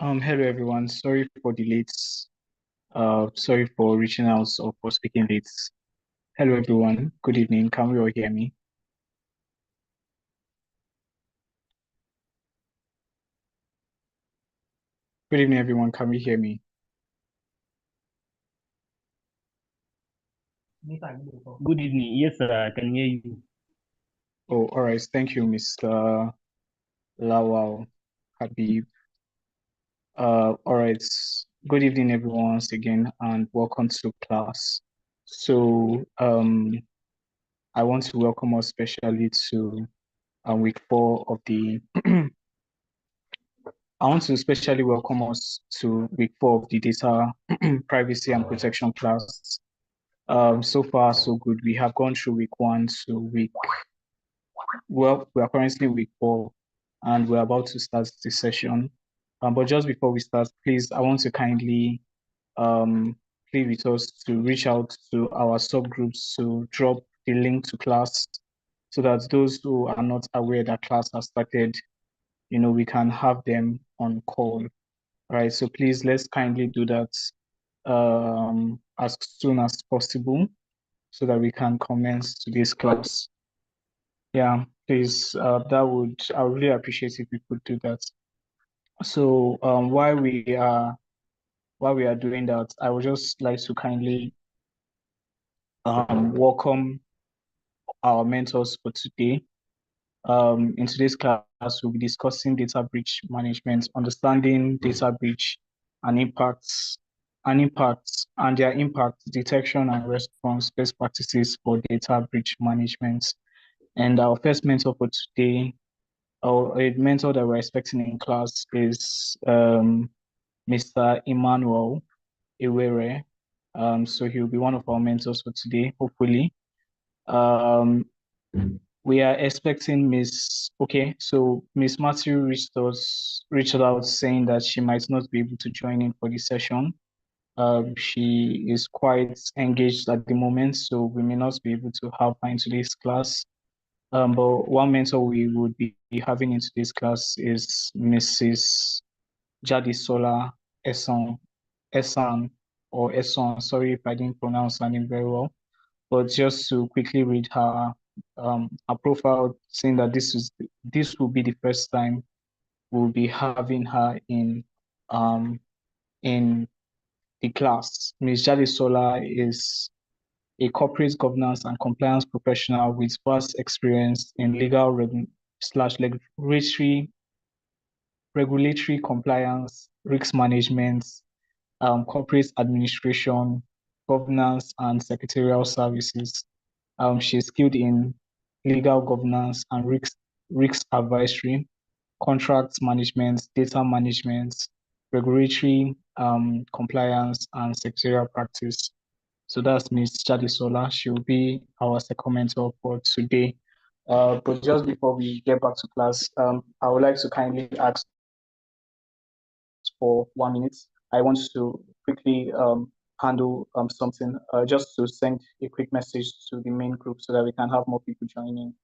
Hello everyone. Sorry for the late. Sorry for reaching out or for speaking late. Hello everyone. Good evening. Can we all hear me? Good evening, everyone. Can we hear me? Good evening. Yes, sir, I can hear you. Oh, all right. Thank you, Mr. Lawal Habib. All right. Good evening, everyone, once again, and welcome to class. So, I want to welcome us especially to week 4 of the. I want to especially welcome us to week 4 of the data privacy and protection class. So far, so good. We have gone through week 1 to we are currently week 4, and we're about to start the session. But just before we start, please, I want to kindly plead with us to reach out to our subgroups to drop the link to class so that those who are not aware that class has started, we can have them on call. Right, so please let's kindly do that as soon as possible so that we can commence today's class. Yeah, please, I would really appreciate if we could do that. So while we are doing that, I would just like to kindly welcome our mentors for today. In today's class, we'll be discussing data breach management, understanding data breach and impacts and their impact, detection and response, best practices for data breach management. And our first mentor for today, or a mentor that we're expecting in class is Mr. Emmanuel Ewere. So he'll be one of our mentors for today, hopefully. Um, we are expecting Miss Matthew reached out saying that she might not be able to join in for the session. She is quite engaged at the moment, so we may not be able to have her in today's class. But one mentor we would be having in today's class is Mrs. Jadisola Esan, Esan or Eson. Sorry if I didn't pronounce her name very well. But just to quickly read her profile, saying that this will be the first time we'll be having her um in the class. Ms. Jadisola is a corporate governance and compliance professional with vast experience in legal slash regulatory compliance, risk management, corporate administration, governance, and secretarial services. She's skilled in legal governance and risk advisory, contract management, data management, regulatory compliance, and secretarial practice. So that's Ms. Jadisola. She'll be our second mentor for today. But just before we get back to class, I would like to kindly ask for 1 minute. I want to quickly handle something, just to send a quick message to the main group so that we can have more people joining.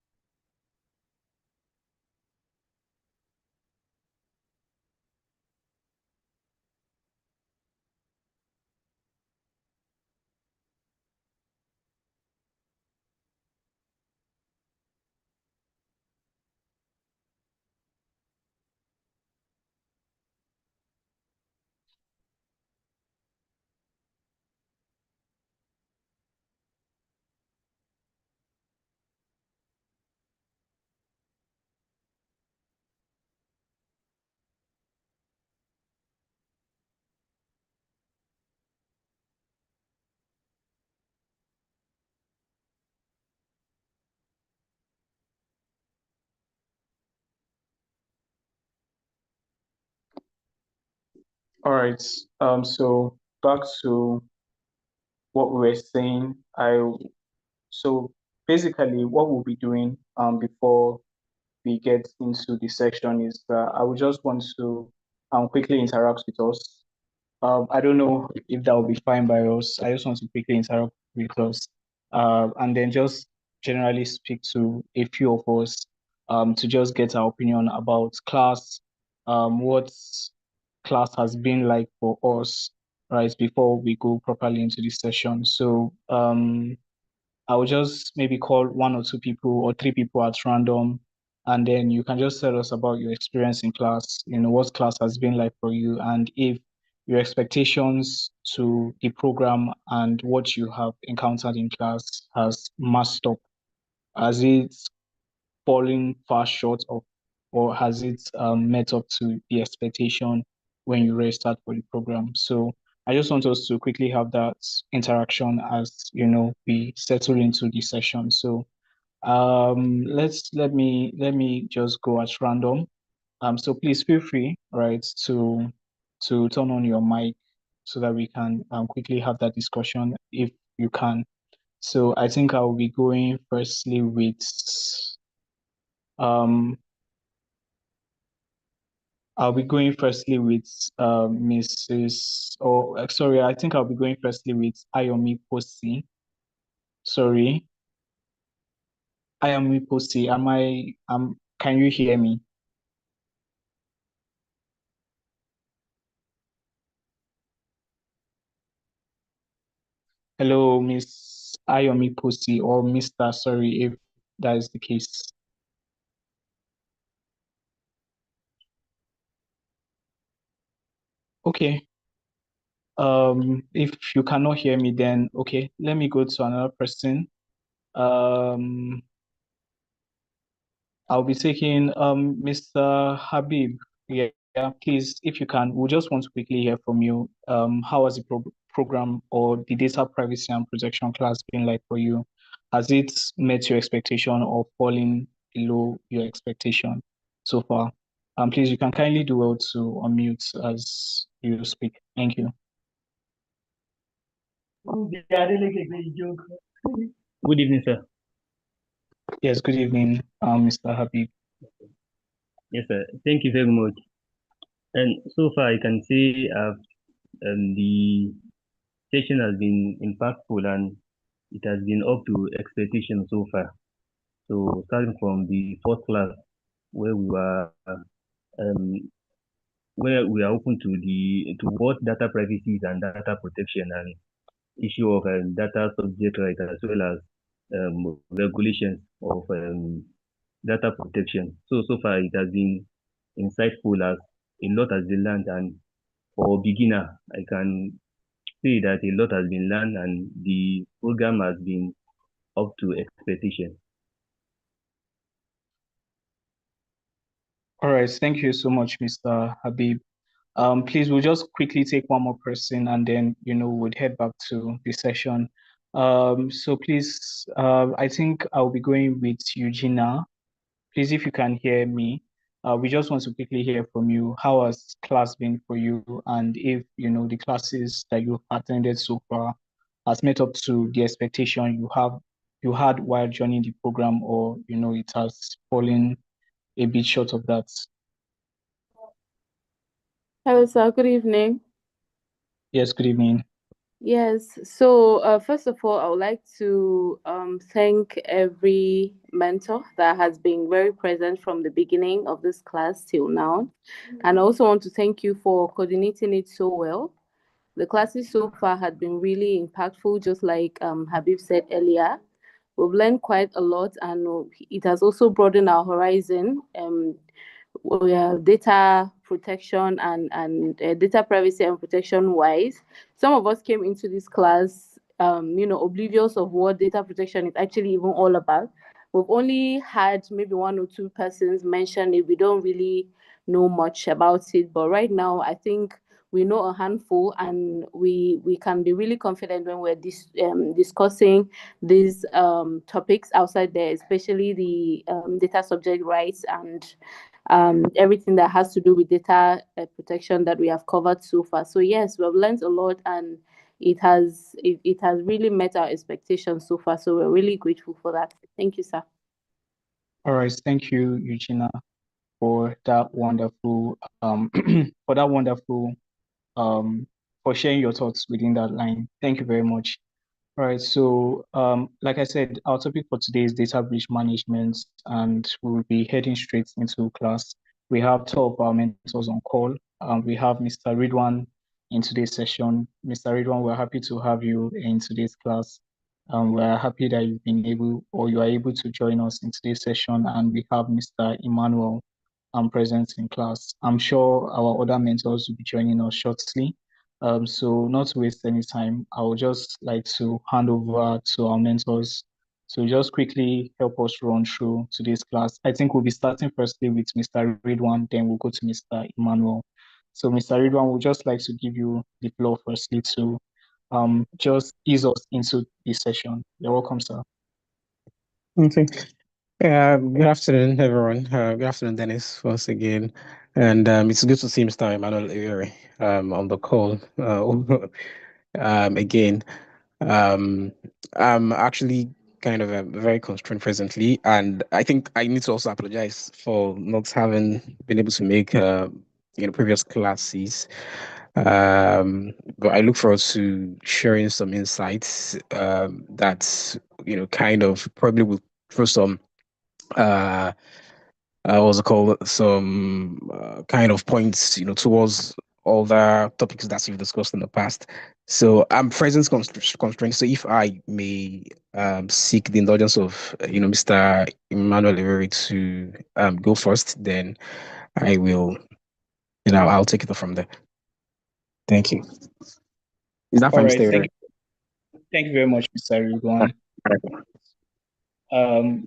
All right. So back to what we were saying. So basically what we'll be doing before we get into the section is that I would just want to quickly interact with us. I don't know if that will be fine by us. I just want to quickly interact with us, and then just generally speak to a few of us, to just get our opinion about class, what class has been like for us, right, before we go properly into the session. So, I will just maybe call one or two people or three people at random, and then you can just tell us about your experience in class, what class has been like for you, and if your expectations to the program and what you have encountered in class has matched up. Has it fallen far short of, or has it met up to the expectation when you registered for the program? So I just want us to quickly have that interaction as we settle into the session. So let me just go at random. So please feel free, right, to turn on your mic so that we can quickly have that discussion if you can. So I think I will be going firstly with um I'll be going firstly with Mrs. Oh, sorry, I think I'll be going firstly with Ayomi Posi. Sorry, Ayomi Posi. Can you hear me? Hello, Miss Ayomi Posi or Mr. Sorry if that is the case. Okay. If you cannot hear me, then okay, let me go to another person. Um, I'll be taking Mr. Habib. Yeah, yeah, please, if you can, we just want to quickly hear from you. How has the program or the data privacy and protection class been like for you? Has it met your expectation or fallen below your expectation so far? Please, you can kindly do well to unmute as you speak. Thank you. Good evening, sir. Yes, good evening, Mr. Habib. Yes, sir. Thank you very much. And so far, I can say the session has been impactful and it has been up to expectation so far. So starting from the fourth class, where we were um, where we are open to both data privacy and data protection and issue of data subject right as well as regulations of data protection. So far it has been insightful as a lot has been learned, and for a beginner, I can say that a lot has been learned and the program has been up to expectation. All right, thank you so much, Mr. Habib. Please, we'll just quickly take one more person and then, we'll head back to the session. So please, I think I'll be going with Eugenia. Please, if you can hear me, we just want to quickly hear from you. How has class been for you? And if, the classes that you've attended so far has met up to the expectation you had while joining the program, or, it has fallen a bit short of that. Hello, sir. Good evening. Yes, good evening. Yes. So, first of all, I would like to thank every mentor that has been very present from the beginning of this class till now. And I also want to thank you for coordinating it so well. The classes so far had been really impactful, just like Habib said earlier. We've learned quite a lot, and it has also broadened our horizon. Data protection and data privacy and protection wise, some of us came into this class oblivious of what data protection is actually even all about. We've only had maybe one or two persons mention it. We don't really know much about it, but right now I think we know a handful, and we can be really confident when we're discussing these topics outside there, especially the data subject rights and everything that has to do with data protection that we have covered so far. So yes, we've learned a lot, and it has really met our expectations so far. So we're really grateful for that. Thank you, sir. All right, thank you, Eugenia, for that wonderful for that wonderful for sharing your thoughts within that line. Thank you very much. All right, so like I said, our topic for today is data breach management, and we'll be heading straight into class. We have two of our mentors on call. We have Mr. Ridwan in today's session. Mr. Ridwan, we're happy to have you in today's class. We're happy that you've been able, or you are able to join us in today's session. And we have Mr. Emmanuel present in class. I'm sure our other mentors will be joining us shortly. So not to waste any time, I would just like to hand over to our mentors to just quickly help us run through today's class. I think we'll be starting firstly with Mr. Ridwan, then we'll go to Mr. Emmanuel. So Mr. Ridwan, would just like to give you the floor firstly to just ease us into this session. You're welcome, sir. Okay. Good afternoon, everyone. Good afternoon, Dennis, once again. And it's good to see Mr. Emmanuel Eri on the call again. I'm actually kind of very constrained presently, and I think I need to also apologize for not having been able to make previous classes. But I look forward to sharing some insights that kind of probably will throw some what's it called, some kind of points, towards all the topics that we've discussed in the past. So I'm presence constrained. So if I may seek the indulgence of, Mr. Emmanuel Iveri to go first, then I will, I'll take it from there. Thank you. Is that All fine, right, Mr. Iveri? thank you very much, Mr. Ridwan.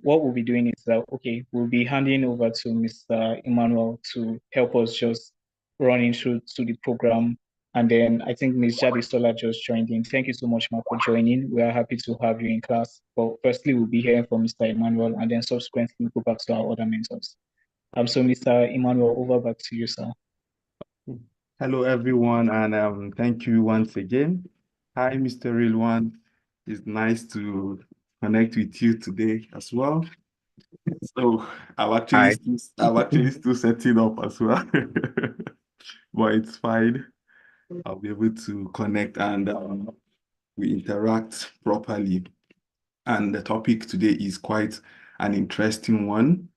What we'll be doing is that, we'll be handing over to Mr. Emmanuel to help us just run into the program. And then I think Ms. Jabisola just joined in. Thank you so much, Ma, for joining. We are happy to have you in class. But firstly, we'll be hearing from Mr. Emmanuel, and then subsequently we'll go back to our other mentors. So Mr. Emmanuel, over back to you, sir. Hello, everyone, and thank you once again. Hi, Mr. Real One. It's nice to connect with you today as well. So Hi. I'm actually still setting up as well, but it's fine. I'll be able to connect and we interact properly. And the topic today is quite an interesting one: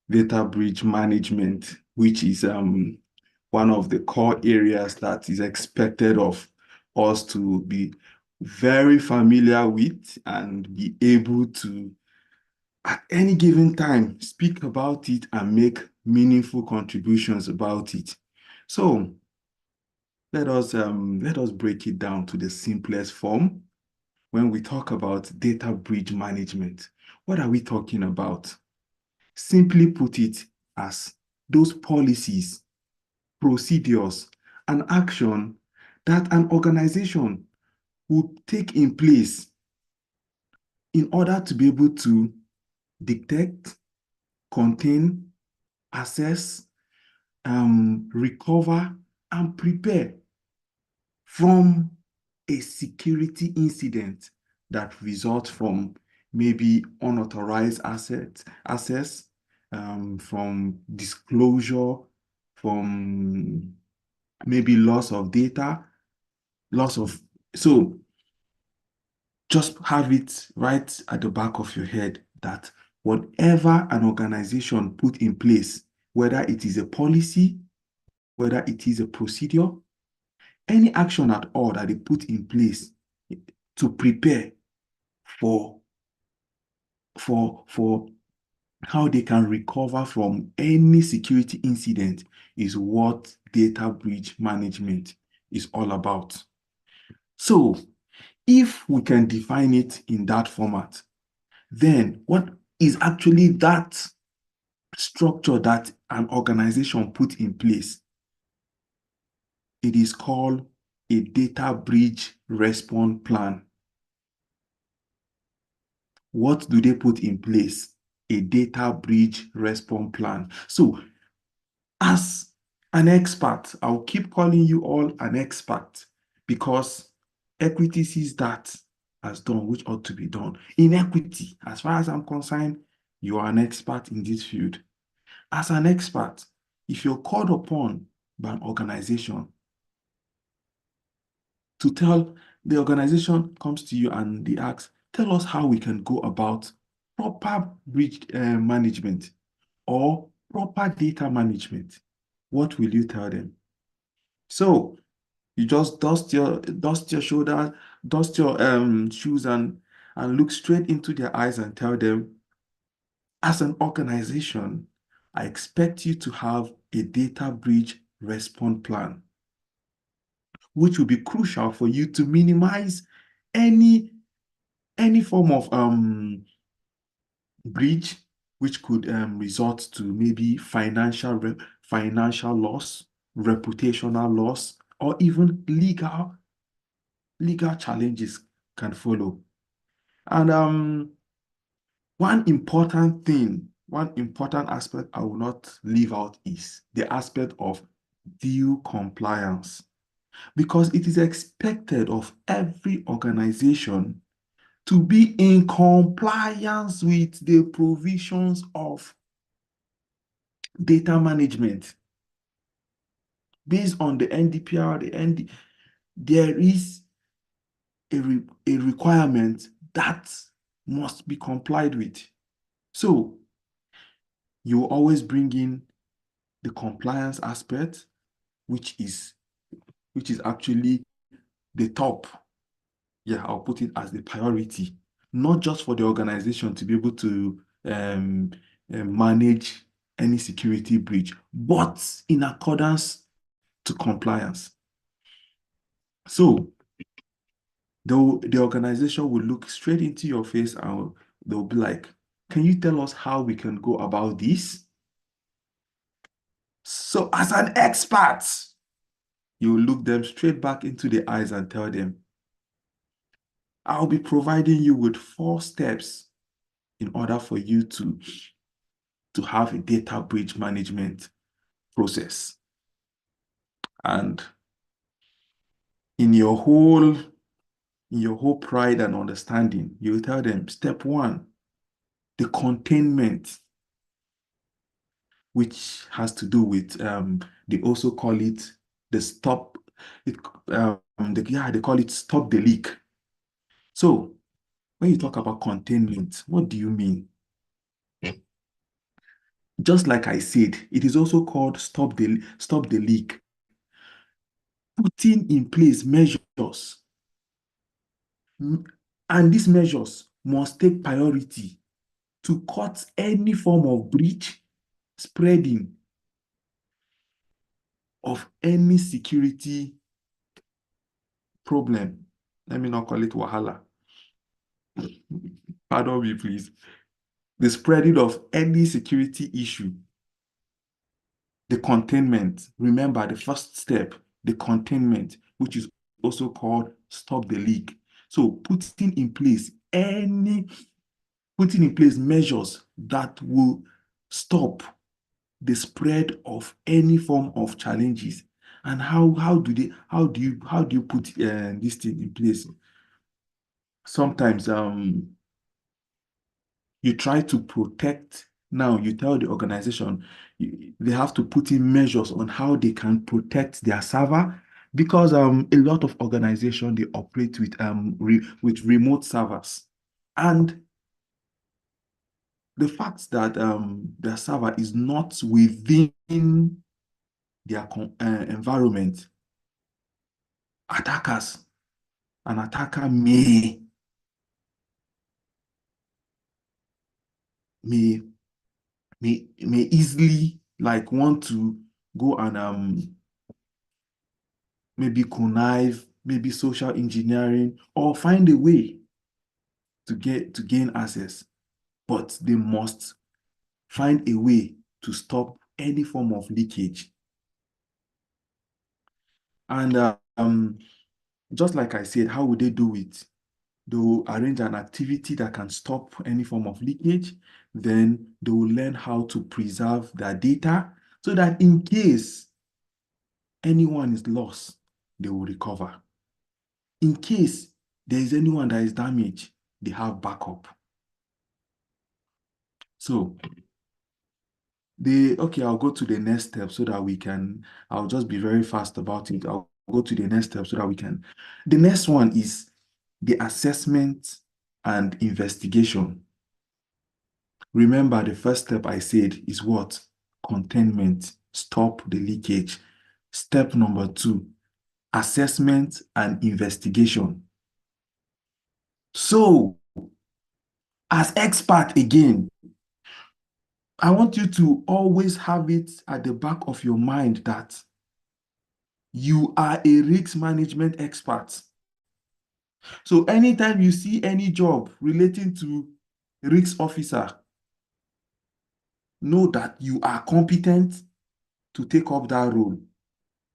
data breach management, which is one of the core areas that is expected of us to be very familiar with and be able to, at any given time, speak about it and make meaningful contributions about it. So let us break it down to the simplest form. When we talk about data breach management, what are we talking about? Simply put it as those policies, procedures, and action that an organization would take in place in order to be able to detect, contain, assess, recover, and prepare from a security incident that results from maybe unauthorized access, from disclosure, from maybe loss of data, so just have it right at the back of your head that whatever an organization put in place, whether it is a policy, whether it is a procedure, any action at all that they put in place to prepare for how they can recover from any security incident is what data breach management is all about. So if we can define it in that format, then what is actually that structure that an organization put in place? It is called a data breach response plan. What do they put in place? A data breach response plan. So as an expert, I'll keep calling you all an expert because equity sees that as done, which ought to be done. In equity, as far as I'm concerned, you are an expert in this field. As an expert, if you're called upon by an organization to tell, the organization comes to you and they ask, tell us how we can go about proper breach management or proper data management, what will you tell them? So you just dust your shoulder, dust your shoes and look straight into their eyes and tell them, as an organization, I expect you to have a data breach response plan, which will be crucial for you to minimize any form of breach, which could result to maybe financial loss, reputational loss, or even legal challenges can follow. And one important aspect I will not leave out is the aspect of due compliance, because it is expected of every organization to be in compliance with the provisions of data management. Based on the NDPR, there is a requirement that must be complied with. So you always bring in the compliance aspect, which is actually the top. Yeah, I'll put it as the priority, not just for the organization to be able to manage any security breach, but in accordance to compliance. So the organization will look straight into your face and they'll be like, can you tell us how we can go about this? So as an expert, you look them straight back into the eyes and tell them, I'll be providing you with 4 steps in order for you to to have a data breach management process. And in your whole pride and understanding, you tell them, step one, the containment, which has to do with, they also call it the stop, they call it stop the leak. So when you talk about containment, what do you mean? Just like I said, it is also called stop the leak. Putting in place measures, and these measures must take priority to cut any form of breach, spreading of any security problem. Let me not call it wahala. Pardon me, please. The spreading of any security issue. The containment. Remember the first step, the containment, which is also called stop the leak. So putting in place measures that will stop the spread of any form of challenges. And how do you put this thing in place? Sometimes you try to protect. Now you tell the organization they have to put in measures on how they can protect their server, because a lot of organizations, they operate with remote servers, and the fact that their server is not within their environment, an attacker may easily like want to go and maybe connive, maybe social engineering, or find a way to gain access. But they must find a way to stop any form of leakage. And just like I said, how would they do it? They will arrange an activity that can stop any form of leakage. Then they will learn how to preserve their data so that in case anyone is lost, they will recover. In case there is anyone that is damaged, they have backup. So I'll go to the next step so that I'll just be very fast about it. I'll go to the next step so that we can. The next one is the assessment and investigation. Remember, the first step I said is what? Containment, stop the leakage. Step number 2, assessment and investigation. So, as expert again, I want you to always have it at the back of your mind that you are a risk management expert. So anytime you see any job relating to risk officer, know that you are competent to take up that role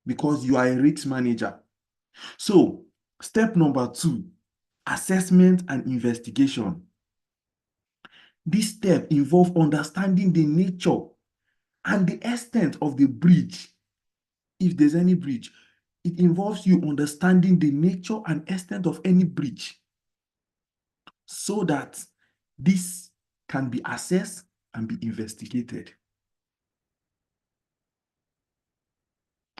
because you are a risk manager. So step number 2, assessment and investigation. This step involves understanding the nature and the extent of the breach. If there's any breach, it involves you understanding the nature and extent of any breach so that this can be assessed and be investigated.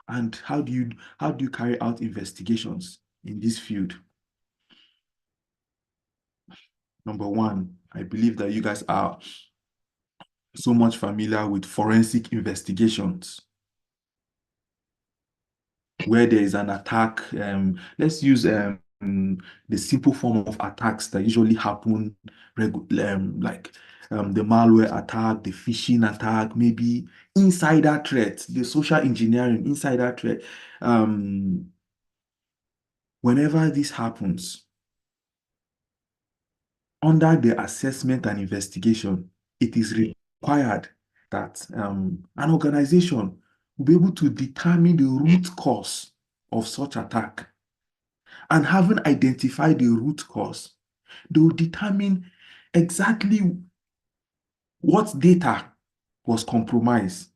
And how do you carry out investigations in this field? Number 1, I believe that you guys are so much familiar with forensic investigations, where there is an attack. Let's use the simple form of attacks that usually happen, like the malware attack, the phishing attack, maybe insider threat, the social engineering insider threat. Whenever this happens, under the assessment and investigation, it is required that an organization will be able to determine the root cause of such attack. And having identified the root cause, they will determine exactly what data was compromised,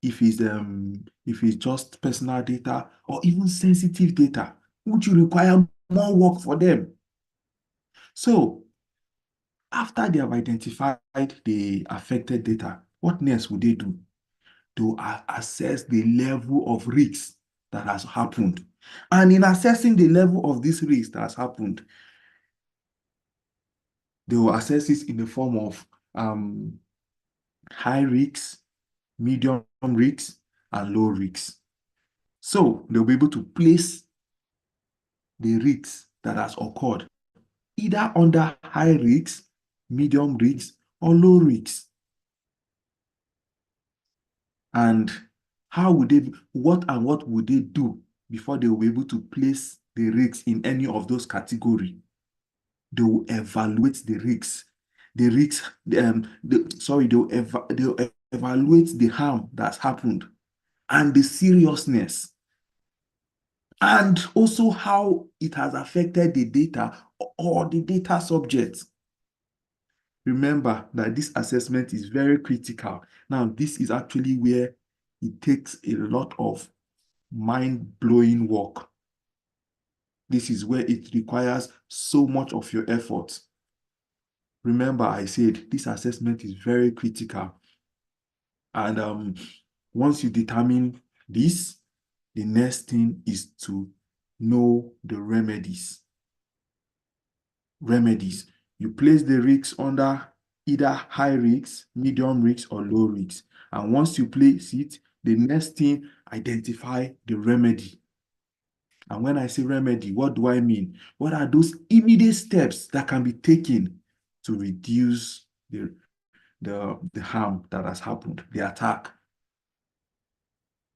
if it's just personal data or even sensitive data, would you require more work for them? So after they have identified the affected data, what next would they do? To assess the level of risk that has happened. And in assessing the level of this risk that has happened, they will assess it in the form of high risks, medium risks, and low risks. So they'll be able to place the risks that has occurred either under high risks, medium risks, or low risks. And what would they do before they will be able to place the risks in any of those categories? They will evaluate the risks. They'll evaluate the harm that's happened and the seriousness, and also how it has affected the data or the data subject. Remember that this assessment is very critical. Now, this is actually where it takes a lot of mind-blowing work. This is where it requires so much of your effort. Remember, I said this assessment is very critical. And once you determine this, the next thing is to know the remedies. You place the risks under either high risks, medium risks, or low risks. And once you place it, the next thing, identify the remedy. And when I say remedy, what do I mean? What are those immediate steps that can be taken to reduce the harm that has happened, the attack?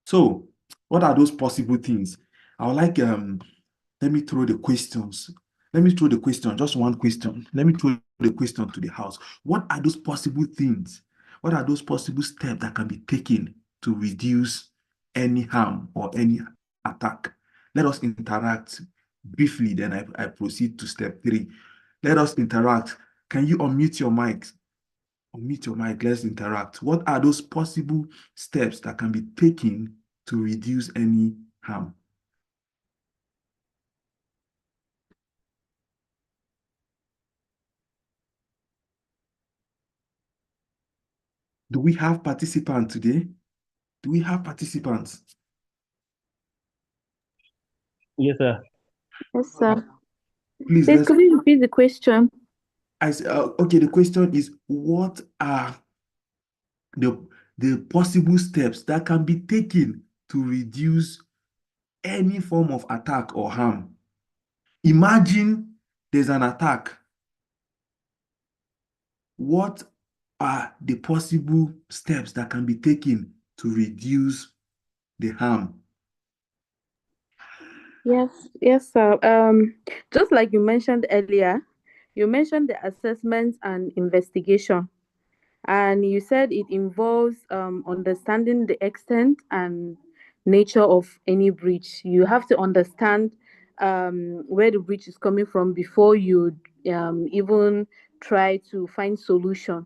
So, what are those possible things? I would like, let me throw the questions. Let me throw the question, just one question. Let me throw the question to the house. What are those possible things? What are those possible steps that can be taken to reduce any harm or any attack? Let us interact briefly, then I proceed to step 3. Let us interact. Can you unmute your mic? Unmute your mic, let's interact. What are those possible steps that can be taken to reduce any harm? Do we have participants today? Do we have participants? Yes, sir. Yes, sir. Please, Please, could you repeat the question? Okay, the question is, what are the possible steps that can be taken to reduce any form of attack or harm? Imagine there's an attack. What are the possible steps that can be taken to reduce the harm? Yes, sir. Just like you mentioned earlier, you mentioned the assessment and investigation, and you said it involves understanding the extent and nature of any breach. You have to understand where the breach is coming from before you even try to find solution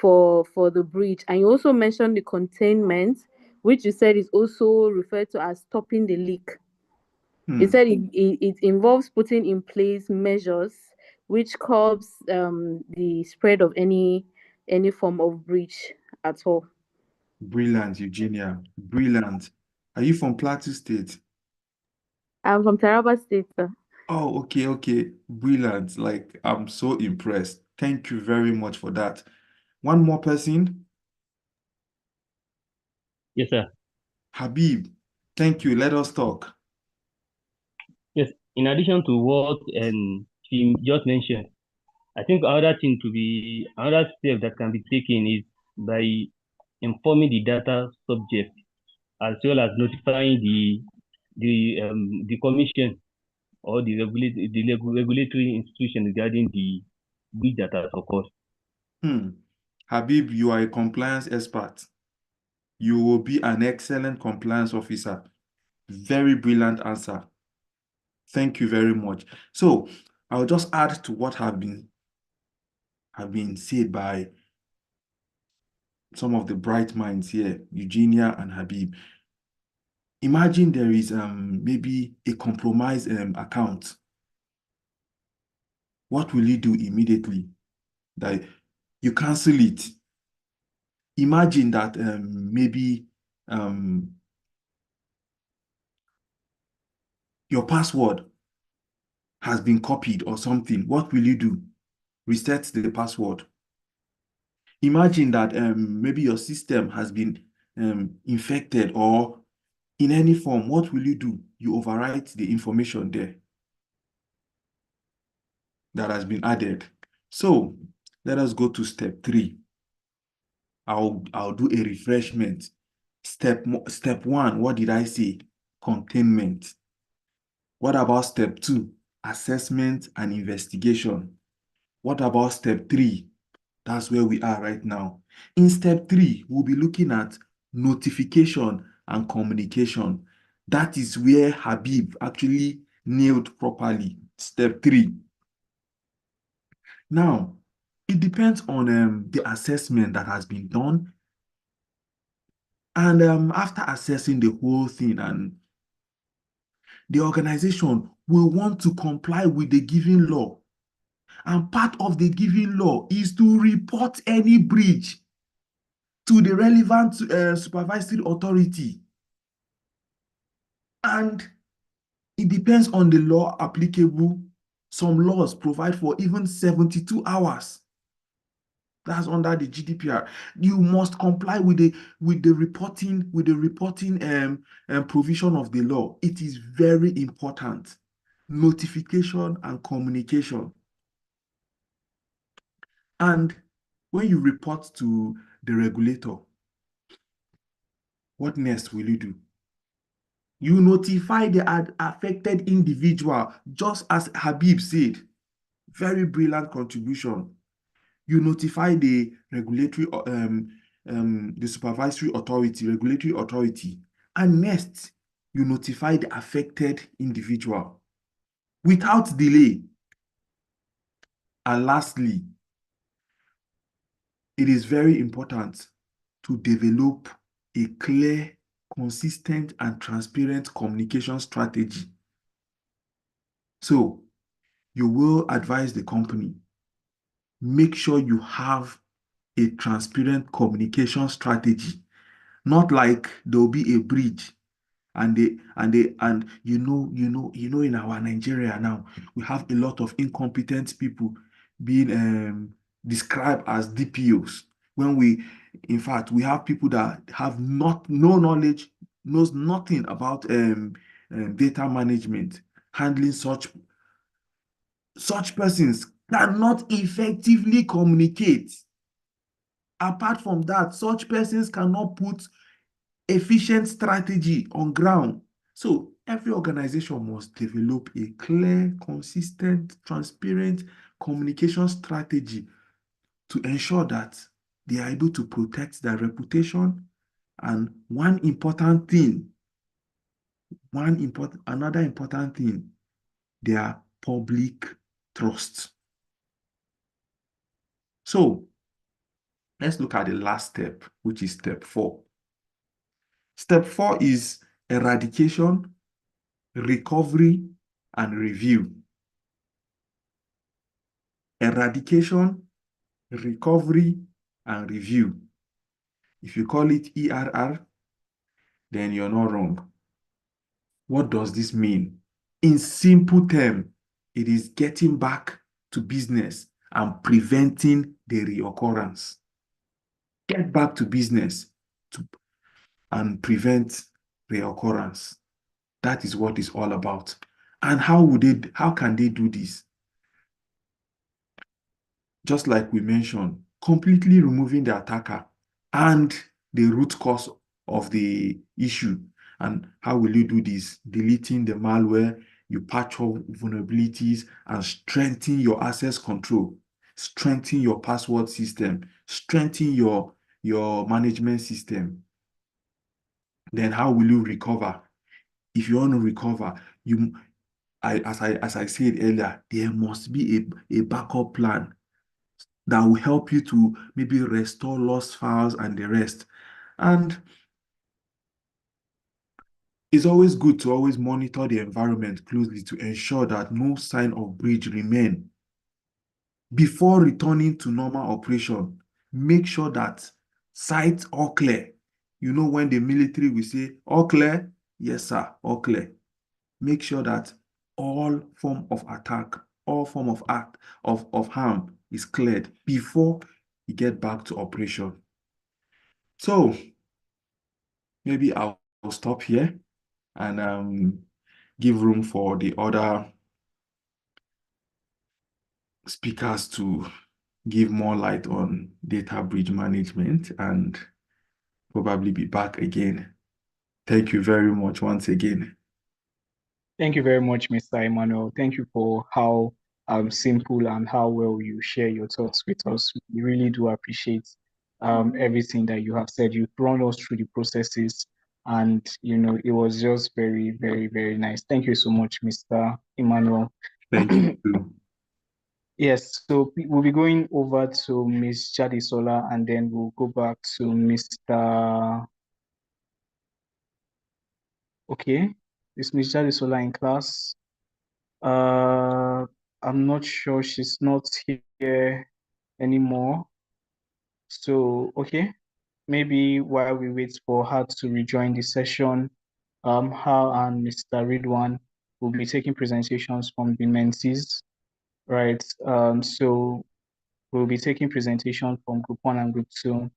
for the breach. And you also mentioned the containment, which you said is also referred to as stopping the leak. You said it involves putting in place measures which curbs the spread of any form of breach at all. Brilliant, Eugenia. Brilliant. Are you from Plateau State? I'm from Taraba State, sir. Oh, okay. Brilliant. Like, I'm so impressed. Thank you very much for that. One more person. Yes, sir. Habib. Thank you. Let us talk. Yes. In addition to what she just mentioned, I think another step that can be taken is by informing the data subject as well as notifying the commission or the regulatory institution regarding the breach that has occurred. Habib, you are a compliance expert. You will be an excellent compliance officer. Very brilliant answer. Thank you very much. So I'll just add to what have been said by some of the bright minds here, Eugenia and Habib. Imagine there is maybe a compromised account. What will you do immediately? That you cancel it. Imagine that maybe your password has been copied or something. What will you do? Reset the password. Imagine that maybe your system has been infected or in any form. What will you do? You overwrite the information there that has been added. So let us go to step 3. I'll do a refreshment. Step 1, what did I say? Containment. What about step 2? Assessment and investigation. What about step 3? That's where we are right now. In step 3, we'll be looking at notification and communication. That is where Habib actually nailed properly. Step 3. Now, it depends on the assessment that has been done. And after assessing the whole thing, and the organization will want to comply with the given law. And part of the given law is to report any breach to the relevant supervisory authority. And it depends on the law applicable. Some laws provide for even 72 hours. That's under the GDPR. You must comply with the reporting provision of the law. It is very important. Notification and communication. And when you report to the regulator, what next will you do? You notify the affected individual, just as Habib said. Very brilliant contribution. You notify the regulatory, the supervisory authority, regulatory authority, and next, you notify the affected individual without delay. And lastly, it is very important to develop a clear, consistent, and transparent communication strategy. So, you will advise the company, make sure you have a transparent communication strategy. Not like there'll be a breach and you know in our Nigeria now, we have a lot of incompetent people being described as DPOs. In fact, we have people that have no knowledge, knows nothing about data management, handling such persons cannot effectively communicate. Apart from that, such persons cannot put efficient strategy on ground. So every organization must develop a clear, consistent, transparent communication strategy to ensure that they are able to protect their reputation. And another important thing, their public trust. So let's look at the last step, which is step 4. Step 4 is eradication, recovery, and review. Eradication, recovery, and review. If you call it ERR, then you're not wrong. What does this mean? In simple terms, it is getting back to business and preventing the reoccurrence. Get back to business and prevent reoccurrence. That is what it's all about. And how can they do this? Just like we mentioned, completely removing the attacker and the root cause of the issue. And how will you do this? Deleting the malware, you patch all vulnerabilities, and strengthen your access control, strengthen your password system, strengthen your management system. Then how will you recover? If you want to recover, as I said earlier, there must be a backup plan. that will help you to maybe restore lost files and the rest. And it's always good to always monitor the environment closely to ensure that no sign of breach remain. Before returning to normal operation, make sure that sites all clear. You know, when the military will say, all clear? Yes, sir, all clear. Make sure that all form of attack, all form of act of harm is cleared before you get back to operation. So maybe I'll stop here and give room for the other speakers to give more light on data breach management and probably be back again. Thank you very much once again. Thank you very much, Mr. Emmanuel. Thank you for how simple and how well you share your thoughts with us. We really do appreciate everything that you have said. You've run us through the processes, and it was just very, very, very nice. Thank you so much, Mr. Emmanuel. Thank you too. Yes, so we'll be going over to Ms. Jadisola, and then we'll go back to Mr. Okay, is Ms. Jadisola in class? I'm not sure, she's not here anymore. So, okay, maybe while we wait for her to rejoin the session, her and Mr. Ridwan will be taking presentations from the mentees, right? So we'll be taking presentations from Group 1 and Group 2.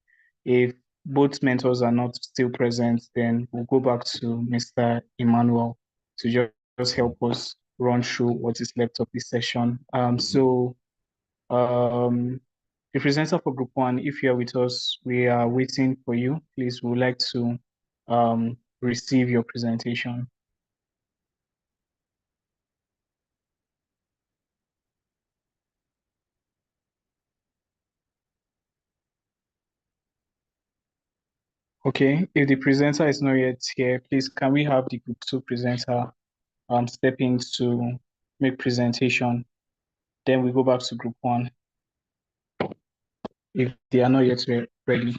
If both mentors are not still present, then we'll go back to Mr. Emmanuel to just help us run through what is left of this session. So the presenter for Group 1, if you're with us, we are waiting for you. Please, we would like to receive your presentation. Okay, if the presenter is not yet here, please can we have the Group 2 presenter step in to make presentation? Then we go back to Group 1 if they are not yet ready.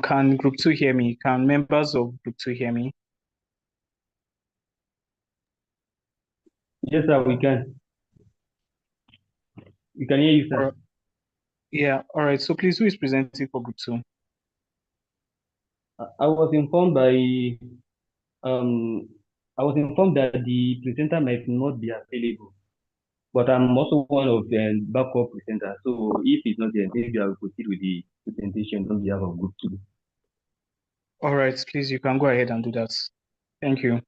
Can Group 2 hear me? Can members of Group 2 hear me? Yes, sir, we can. We can hear you, sir. Yeah, all right. So please, who is presenting for Group 2? I was informed by that the presenter might not be available, but I'm also one of the backup presenters. So if it's not there, maybe I will proceed with the presentation on behalf of Group 2. All right, please, you can go ahead and do that. Thank you.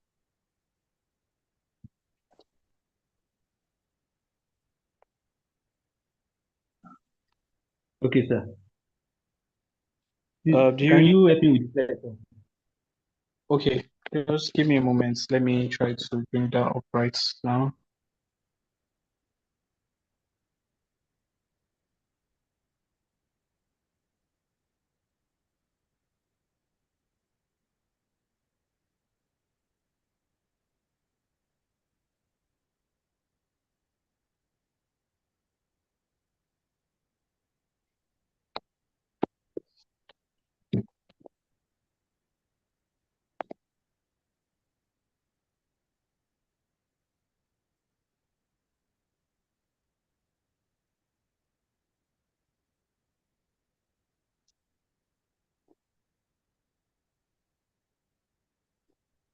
Okay, sir. Do Can you you help me with the slide, sir? Okay, just give me a moment. Let me try to bring that up right now.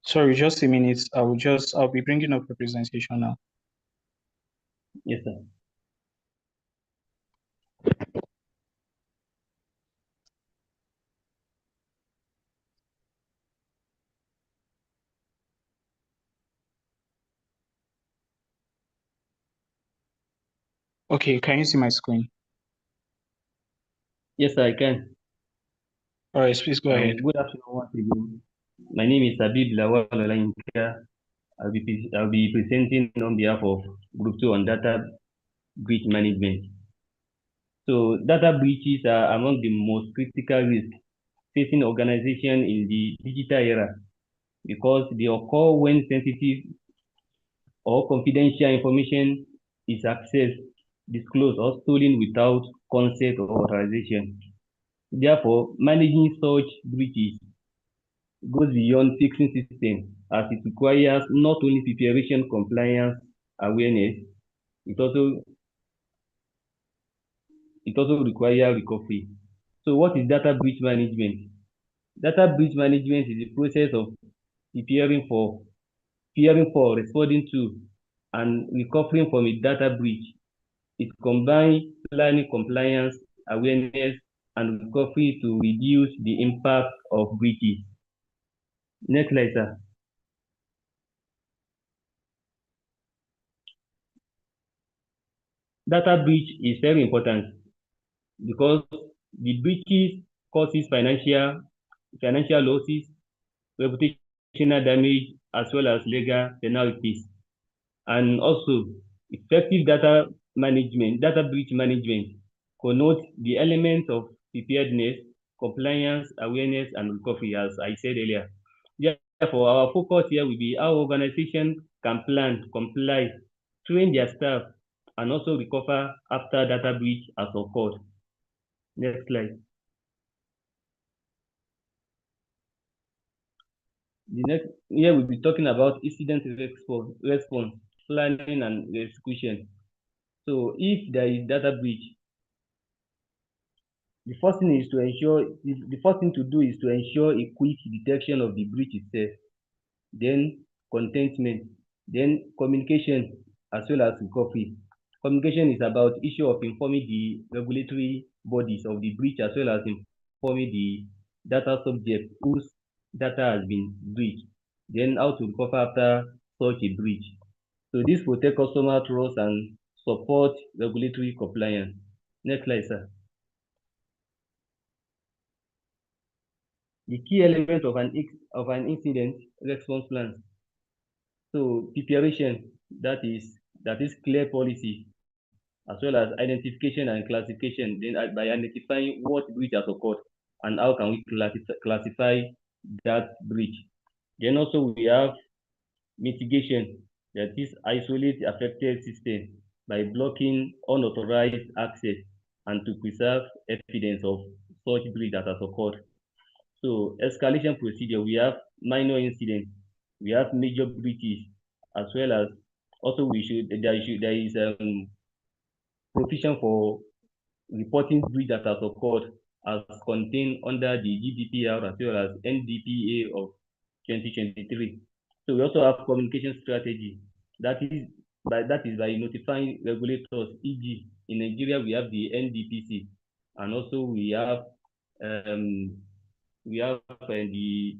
Sorry, just a minute. I'll be bringing up the presentation now. Yes, sir. Okay, can you see my screen? Yes, sir, I can. All right, please go ahead. Good afternoon once again. My name is Habib Lawal Olainka. I'll be presenting on behalf of Group 2 on data breach management. So data breaches are among the most critical risks facing organization in the digital era because they occur when sensitive or confidential information is accessed, disclosed, or stolen without consent or authorization. Therefore, managing such breaches goes beyond fixing systems as it requires not only preparation, compliance, awareness, it also requires recovery. So what is data breach management? Data breach management is the process of preparing for, responding to, and recovering from a data breach. It combines planning, compliance, awareness, and recovery to reduce the impact of breaches. Next slide, sir. Data breach is very important because the breaches causes financial losses, reputational damage, as well as legal penalties. And also, effective data breach management connotes the elements of preparedness, compliance, awareness, and recovery, as I said earlier. Therefore, our focus here will be how organizations can plan, comply, train their staff, and also recover after data breach has occurred. Next slide. The next here we'll be talking about incident response, planning, and execution. So if there is data breach, the first thing to do is to ensure a quick detection of the breach itself, then containment, then communication, as well as recovery. Communication is about issue of informing the regulatory bodies of the breach as well as informing the data subject whose data has been breached, then how to recover after such a breach. So this protect customer trust and support regulatory compliance. Next slide, sir. The key element of an incident response plan. So preparation, that is clear policy, as well as identification and classification. Then by identifying what breach has occurred and how can we classify that breach. Then also we have mitigation, that is isolate affected system by blocking unauthorized access and to preserve evidence of such breach that has occurred. So escalation procedure, we have minor incidents, we have major breaches, as well as also there is provision for reporting breach that has occurred as contained under the GDPR as well as NDPA of 2023. So we also have communication strategy. That is by notifying regulators, e.g. in Nigeria we have the NDPC, and also we have the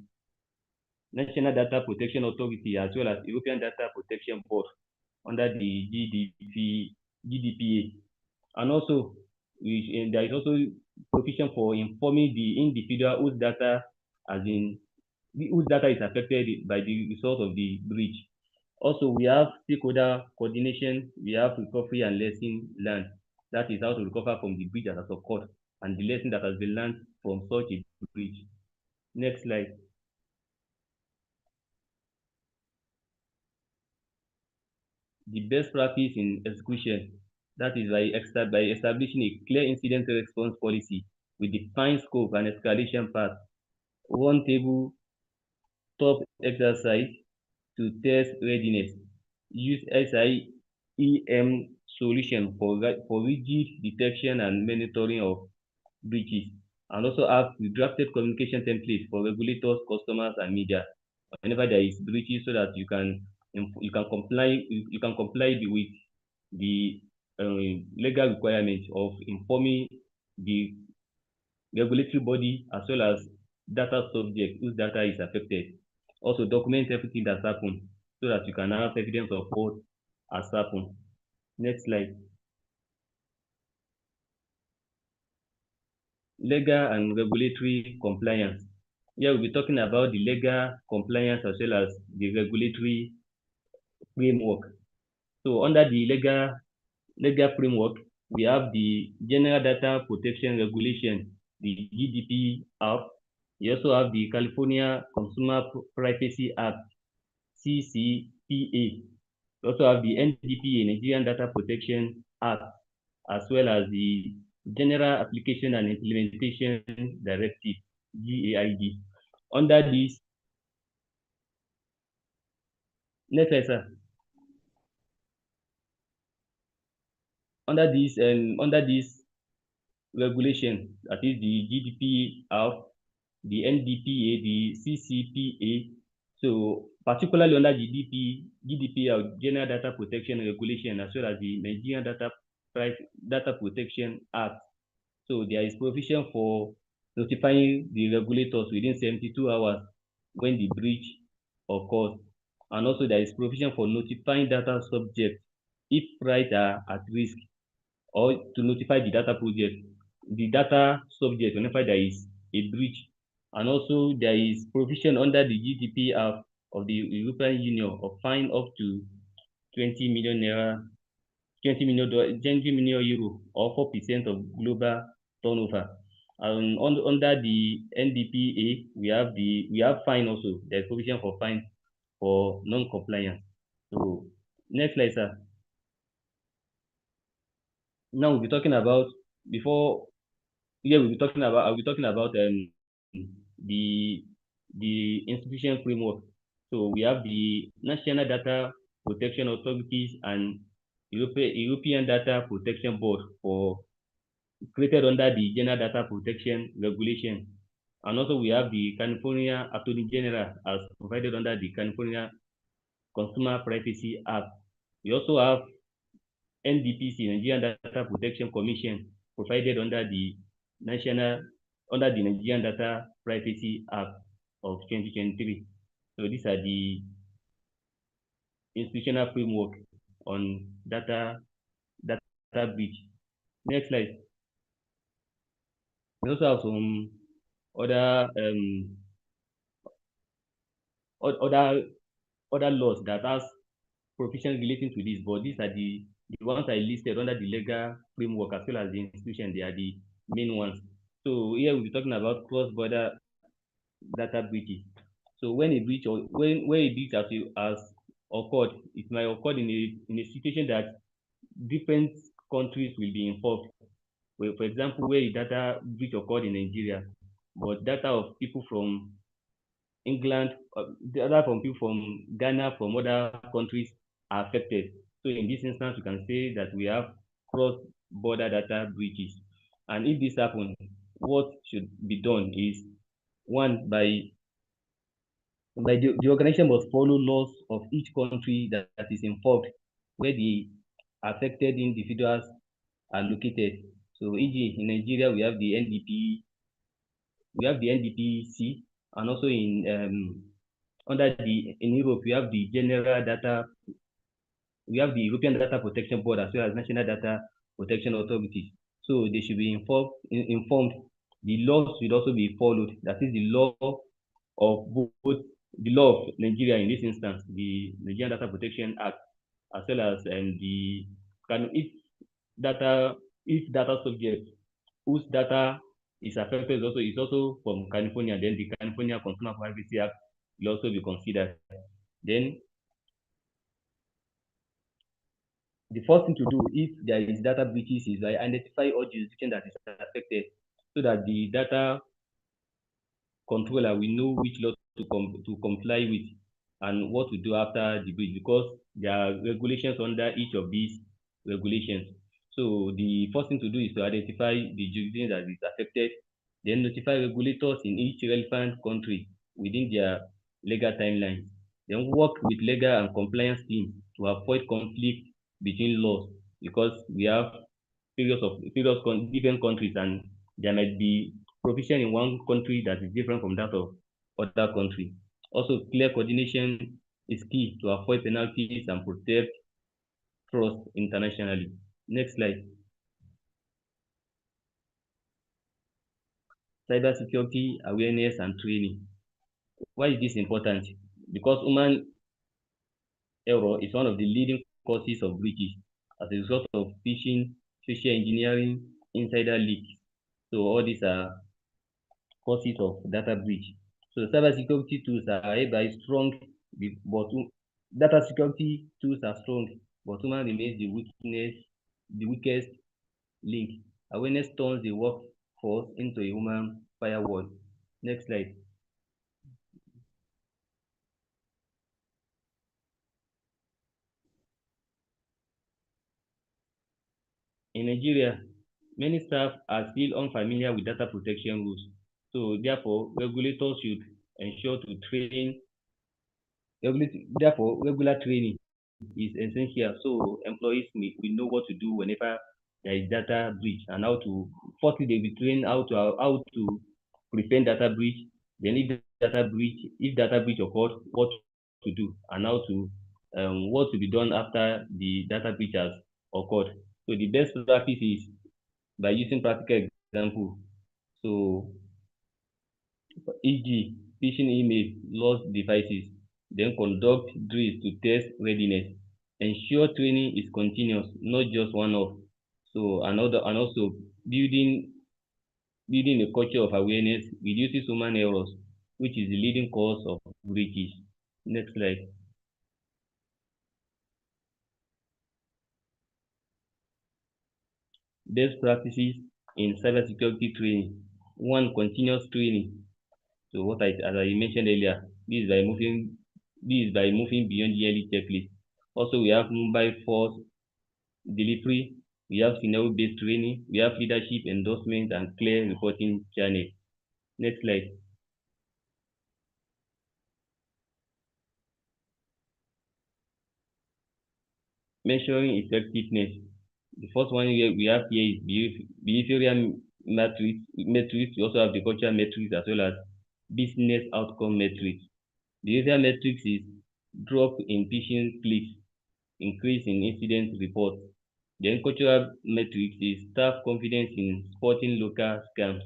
National Data Protection Authority as well as European Data Protection Board under the GDPA. And also, there is also provision for informing the individual whose data is affected by the result of the breach. Also, we have stakeholder coordination, we have recovery and lesson learned. That is how to recover from the breach that has occurred and the lesson that has been learned from such a breach. Next slide. The best practice in execution, that is by establishing a clear incident response policy with defined scope and escalation path, one table top exercise to test readiness, use SIEM solution for rigid detection and monitoring of breaches, and also have drafted communication templates for regulators, customers, and media whenever there is breaches, so that you can comply with the legal requirements of informing the regulatory body as well as data subject whose data is affected. Also document everything that's happened so that you can have evidence of what has happened. Next slide. Legal and regulatory compliance. Here we'll be talking about the legal compliance as well as the regulatory framework. So under the legal framework, we have the General Data Protection Regulation, the GDPR. We also have the California Consumer Privacy Act, CCPA. We also have the NDPA, Nigerian Data Protection Act, as well as the General Application and Implementation Directive, GAID. Under this, next slide, sir. Under this regulation, that is the GDPR, the NDPA, the CCPA. So particularly under GDPR, General Data Protection Regulation, as well as the Nigerian Data Protection Act. So there is provision for notifying the regulators within 72 hours when the breach occurs. And also there is provision for notifying data subjects if rights are at risk, or to notify the data subject whenever there is a breach. And also there is provision under the GDPR of the European Union of fine up to 20 million naira, 20 million euro, or 4% of global turnover. And under the NDPA, we have fine also. There's provision for fine for non-compliance. So next slide, sir. Now we'll be talking about I'll be talking about the institution framework. So we have the National Data Protection Authorities and European Data Protection Board created under the General Data Protection Regulation. And also we have the California Attorney General as provided under the California Consumer Privacy Act. We also have NDPC, Nigerian Data Protection Commission, provided under the Nigerian Data Privacy Act of 2023. So these are the institutional framework on data breach. Next slide. We also have some other laws that has provisions relating to this, but these are the ones I listed under the legal framework as well as the institution. They are the main ones. So here we'll be talking about cross-border data breaches. So when a breach has occurred, it might occur in a situation that different countries will be involved. For example, where a data breach occurred in Nigeria, but data of people from England, data from people from Ghana, from other countries are affected. So in this instance, we can say that we have cross-border data breaches. And if this happens, what should be done is, one, the organization must follow laws of each country that is involved, where the affected individuals are located. So, e.g., in Nigeria, we have the NDPC, and also in Europe, we have the European Data Protection Board as well as National Data Protection Authorities. So they should be informed. The laws should also be followed. That is the law of both the law of Nigeria in this instance, the Nigerian Data Protection Act, as well as if data subject whose data is affected is also from California, then the California Consumer Privacy Act will also be considered. Then the first thing to do if there is data breaches is identify all jurisdiction that is affected, so that the data controller will know which law to comply with and what to do after the breach, because there are regulations under each of these regulations. So the first thing to do is to identify the jurisdiction that is affected, then notify regulators in each relevant country within their legal timeline, then work with legal and compliance teams to avoid conflict between laws, because we have different countries, and there might be provision in one country that is different from that of other country. Also, clear coordination is key to avoid penalties and protect trust internationally. Next slide. cybersecurity awareness and training. Why is this important? Because human error is one of the leading causes of breaches as a result of phishing, social engineering, insider leaks. So all these are causes of data breach. So cybersecurity tools are hereby strong, but data security tools are strong, but human remains the weakest link. Awareness turns the workforce into a human firewall. Next slide. In Nigeria, many staff are still unfamiliar with data protection rules. So therefore, regulators should ensure to train. Therefore, regular training is essential. So employees will know what to do whenever there is data breach and how to. Firstly, they will be trained how to prevent data breach. Then, if data breach occurs, what to do and how to what to be done after the data breach has occurred. So the best practice is by using practical example. So, e.g., phishing email, lost devices, then conduct drills to test readiness. Ensure training is continuous, not just one-off. So, and also building building a culture of awareness reduces human errors, which is the leading cause of breaches. Next slide. Best practices in cybersecurity training. One, continuous training. So as I mentioned earlier, this is by moving beyond yearly checklist. Also, we have mobile force delivery, we have scenario-based training, we have leadership endorsement and clear reporting channel. Next slide. Measuring effectiveness. The first one we have here is behavioral metrics. We also have the cultural metrics as well as business outcome metrics. Behavioral metrics is drop in phishing clicks, increase in incident reports. Then cultural metrics is staff confidence in spotting local scams.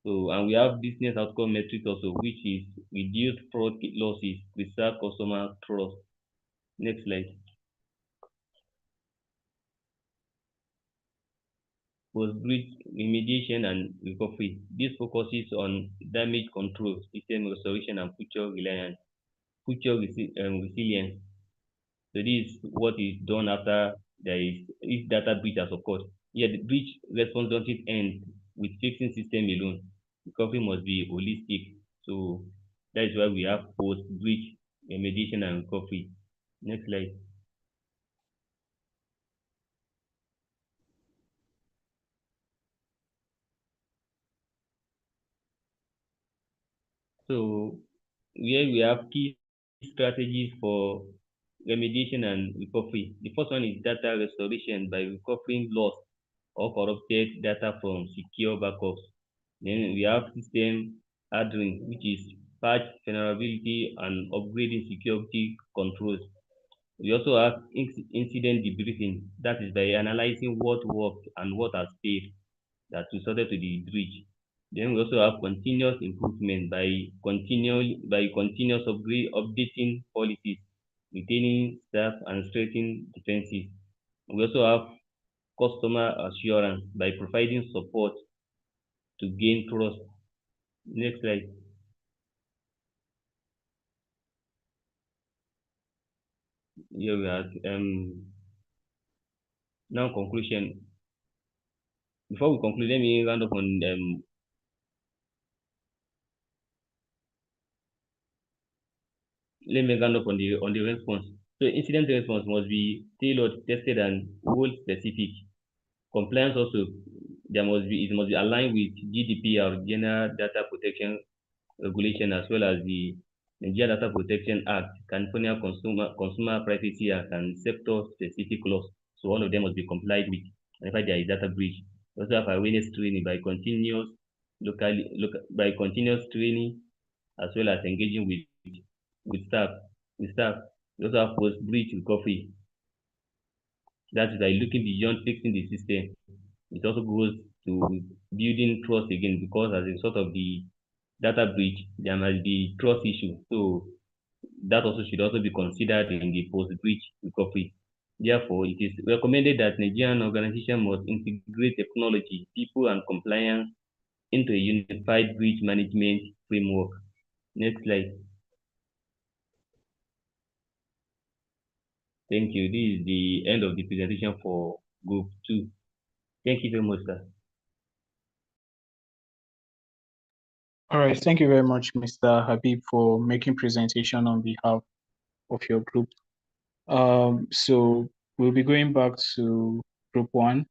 So, and we have business outcome metrics also, which is reduced fraud losses, preserve customer trust. Next slide. Post-breach remediation and recovery. This focuses on damage control, system restoration, and resilience. So this is what is done after if data breach has occurred. Yet the breach response doesn't end with fixing system alone. Recovery must be holistic. So that is why we have post-breach remediation and recovery. Next slide. So here we have key strategies for remediation and recovery. The first one is data restoration by recovering lost or corrupted data from secure backups. Then we have system hardening, which is patch vulnerability and upgrading security controls. We also have incident debriefing, that is by analyzing what worked and what has failed that resulted to the breach. Then we also have continuous improvement by continuous updating policies, retaining staff and strengthening defenses. We also have customer assurance by providing support to gain trust. Next slide. Here we are. Now conclusion. Before we conclude, let me round up on the response. So incident response must be tailored, tested, and role specific. Compliance also it must be aligned with GDPR, General Data Protection Regulation, as well as the Nigeria Data Protection Act, California Consumer Privacy Act, and sector specific laws. So all of them must be complied with whenever there is data breach. We also have awareness training by continuous training, as well as engaging with staff. We also have post-breach recovery. That is by looking beyond fixing the system. It also goes to building trust again, because as a result of the data breach, there might be trust issue. So that also should also be considered in the post-breach recovery. Therefore, it is recommended that Nigerian organization must integrate technology, people, and compliance into a unified breach management framework. Next slide. Thank you. This is the end of the presentation for Group 2. Thank you very much, sir. All right, thank you very much, Mr. Habib, for making presentation on behalf of your group. So we'll be going back to Group 1.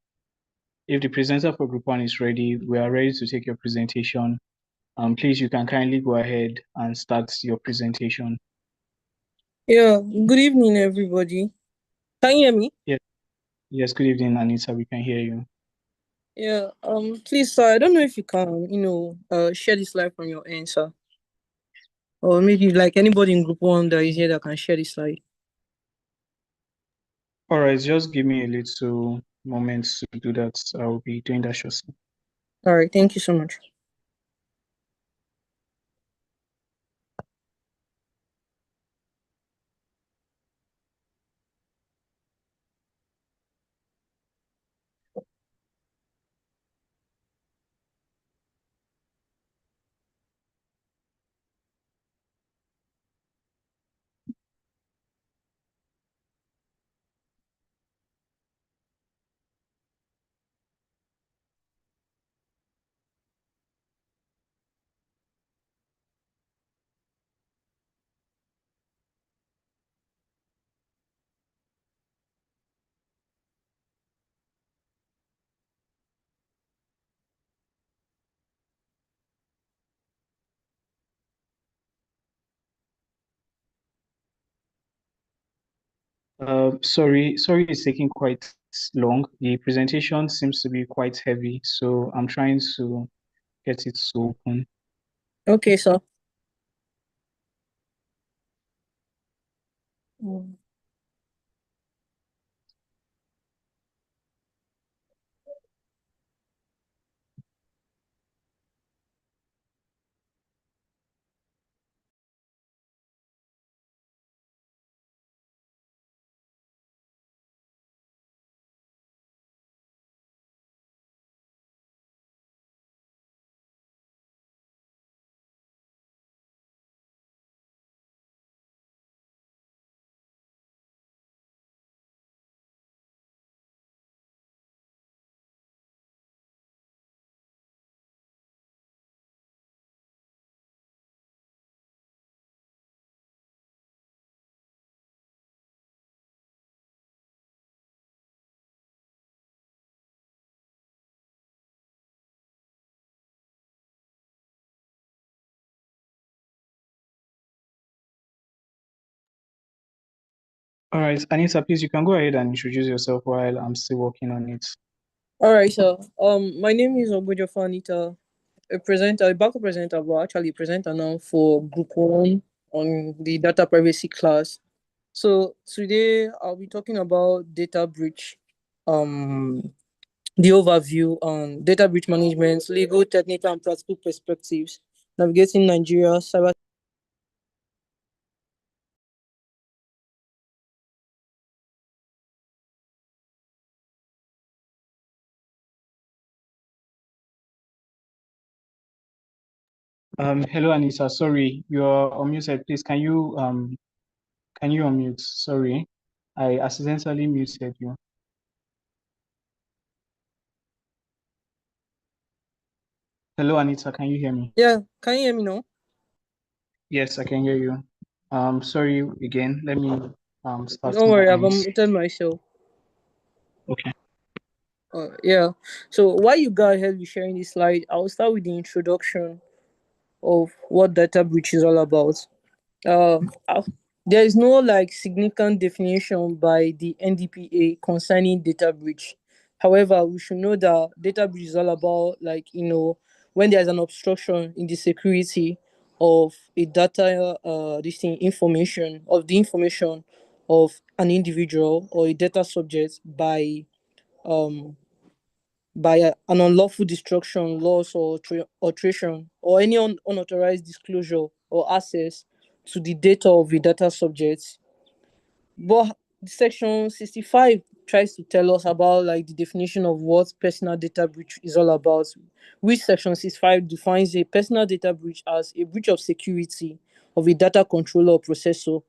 If the presenter for Group 1 is ready, we are ready to take your presentation. Please, you can kindly go ahead and start your presentation. Yeah, good evening, everybody. Can you hear me? Yes, good evening, Anita. We can hear you. Yeah, please, sir, I don't know if you can, share this slide from your end, sir. Or maybe like anybody in Group 1 that is here that can share this slide. All right, just give me a little moment to do that. I'll be doing that shortly. All right, thank you so much. Sorry, it's taking quite long. The presentation seems to be quite heavy, so I'm trying to get it to open. Okay, sir. All right, Anita, please, you can go ahead and introduce yourself while I'm still working on it. All right, sir. My name is Ogojofa Anita, a backup presenter, but actually a presenter now for Group 1 on the data privacy class. So today I'll be talking about data breach, the overview on data breach management, legal, technical, and practical perspectives, navigating Nigeria cyber. Hello, Anita. Sorry, you're unmuted. Please, can you unmute? Sorry, I accidentally muted you. Hello, Anita. Can you hear me? Yeah, can you hear me now? Yes, I can hear you. Sorry again. Let me start. Don't worry, I've unmuted myself. Okay. Yeah. So while you go ahead with sharing this slide, I'll start with the introduction of what data breach is all about. There is no significant definition by the NDPA concerning data breach. However, we should know that data breach is all about when there's an obstruction in the security of a data information of an individual or a data subject by by an unlawful destruction, loss, or alteration, or any unauthorized disclosure or access to the data of a data subject. But Section 65 tries to tell us about like the definition of what personal data breach is all about, which Section 65 defines a personal data breach as a breach of security of a data controller or processor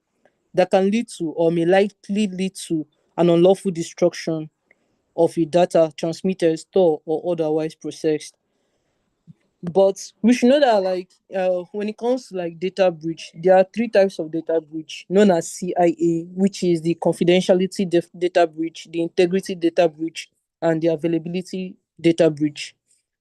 that can lead to or may likely lead to an unlawful destruction of a data transmitted, stored, or otherwise processed. But we should know that when it comes to like data breach, there are three types of data breach known as CIA, which is the confidentiality data breach, the integrity data breach, and the availability data breach.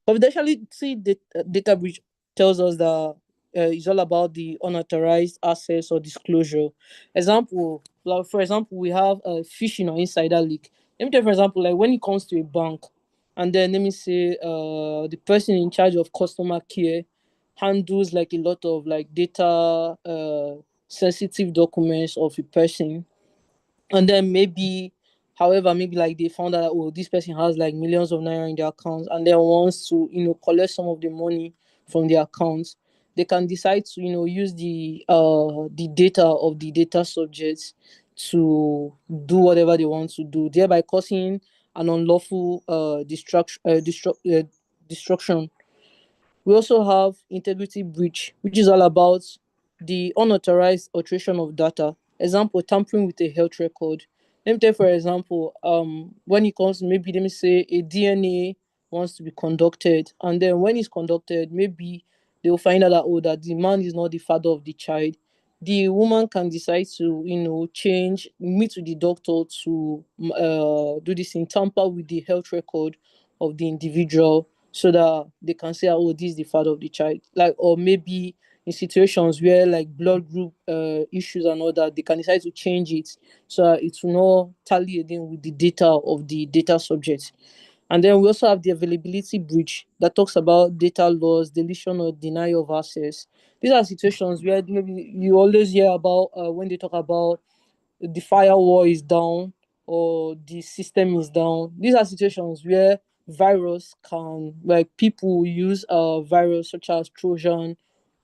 Confidentiality data breach tells us that it's all about the unauthorized access or disclosure. For example, we have a phishing or insider leak. Let me take for example, like when it comes to a bank, and then let me say the person in charge of customer care handles like a lot of like data sensitive documents of a person, and then maybe like they found out that, oh, this person has like millions of naira in their accounts, and then wants to collect some of the money from their accounts. They can decide to use the data of the data subjects to do whatever they want to do, thereby causing an unlawful destruction. We also have integrity breach, which is all about the unauthorized alteration of data. Example, tampering with a health record. Let me take for example, when it comes to maybe let me say a DNA wants to be conducted, and then when it's conducted, maybe they will find out that, oh, that the man is not the father of the child. The woman can decide to change, meet with the doctor to do this in tamper with the health record of the individual, so that they can say, oh, this is the father of the child. Like, or maybe in situations where like blood group issues and all that, they can decide to change it so that it will not tally again with the data of the data subject. And then we also have the availability breach that talks about data loss, deletion, or denial of access. These are situations where maybe you always hear about when they talk about the firewall is down or the system is down. These are situations where virus can, like, people use a virus such as Trojan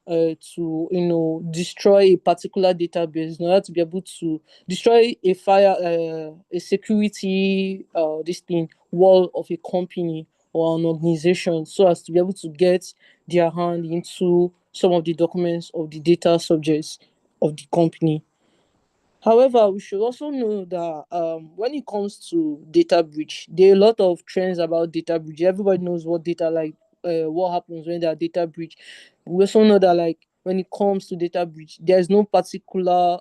to destroy a particular database in order to be able to destroy a security this thing wall of a company or an organization, so as to be able to get their hand into some of the documents of the data subjects of the company. However, we should also know that when it comes to data breach, there are a lot of trends about data breach. Everybody knows what happens when there are data breach. We also know that like when it comes to data breach, there's no particular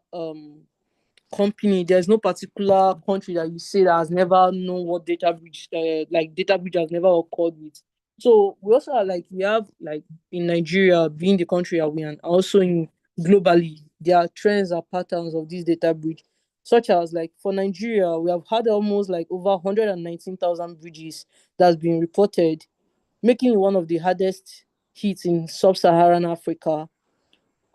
company, there's no particular country that you say that has never known what data breach has never occurred with. So we have like in Nigeria being the country that we are, and also in globally there are trends and patterns of this data breach, such as like for Nigeria we have had almost like over 119,000 breaches that's been reported, making it one of the hardest hits in sub-Saharan Africa.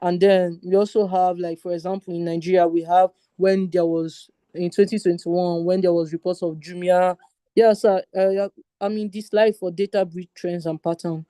And then we also have, like, for example, in Nigeria, we have when there was in 2021, when there was reports of Jumia. Yeah, sir. Yeah, I mean, this slide for data breach trends and pattern.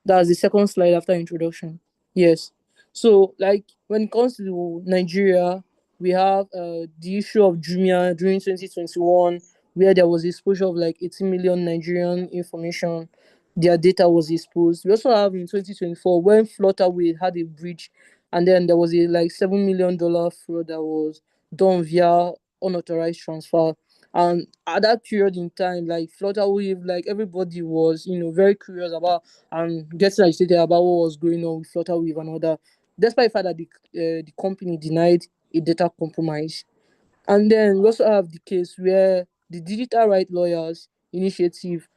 That's the second slide after introduction. Yes. So, like, when it comes to Nigeria, we have the issue of Jumia during 2021, where there was exposure of like 80 million Nigerian information. Their data was exposed. We also have in 2024 when Flutterwave had a breach, and then there was a like $7 million fraud that was done via unauthorized transfer. And at that period in time, like Flutterwave, like everybody was, very curious about and getting agitated about what was going on with Flutterwave and all that, despite the fact that the company denied a data compromise. And then we also have the case where the Digital Rights Lawyers Initiative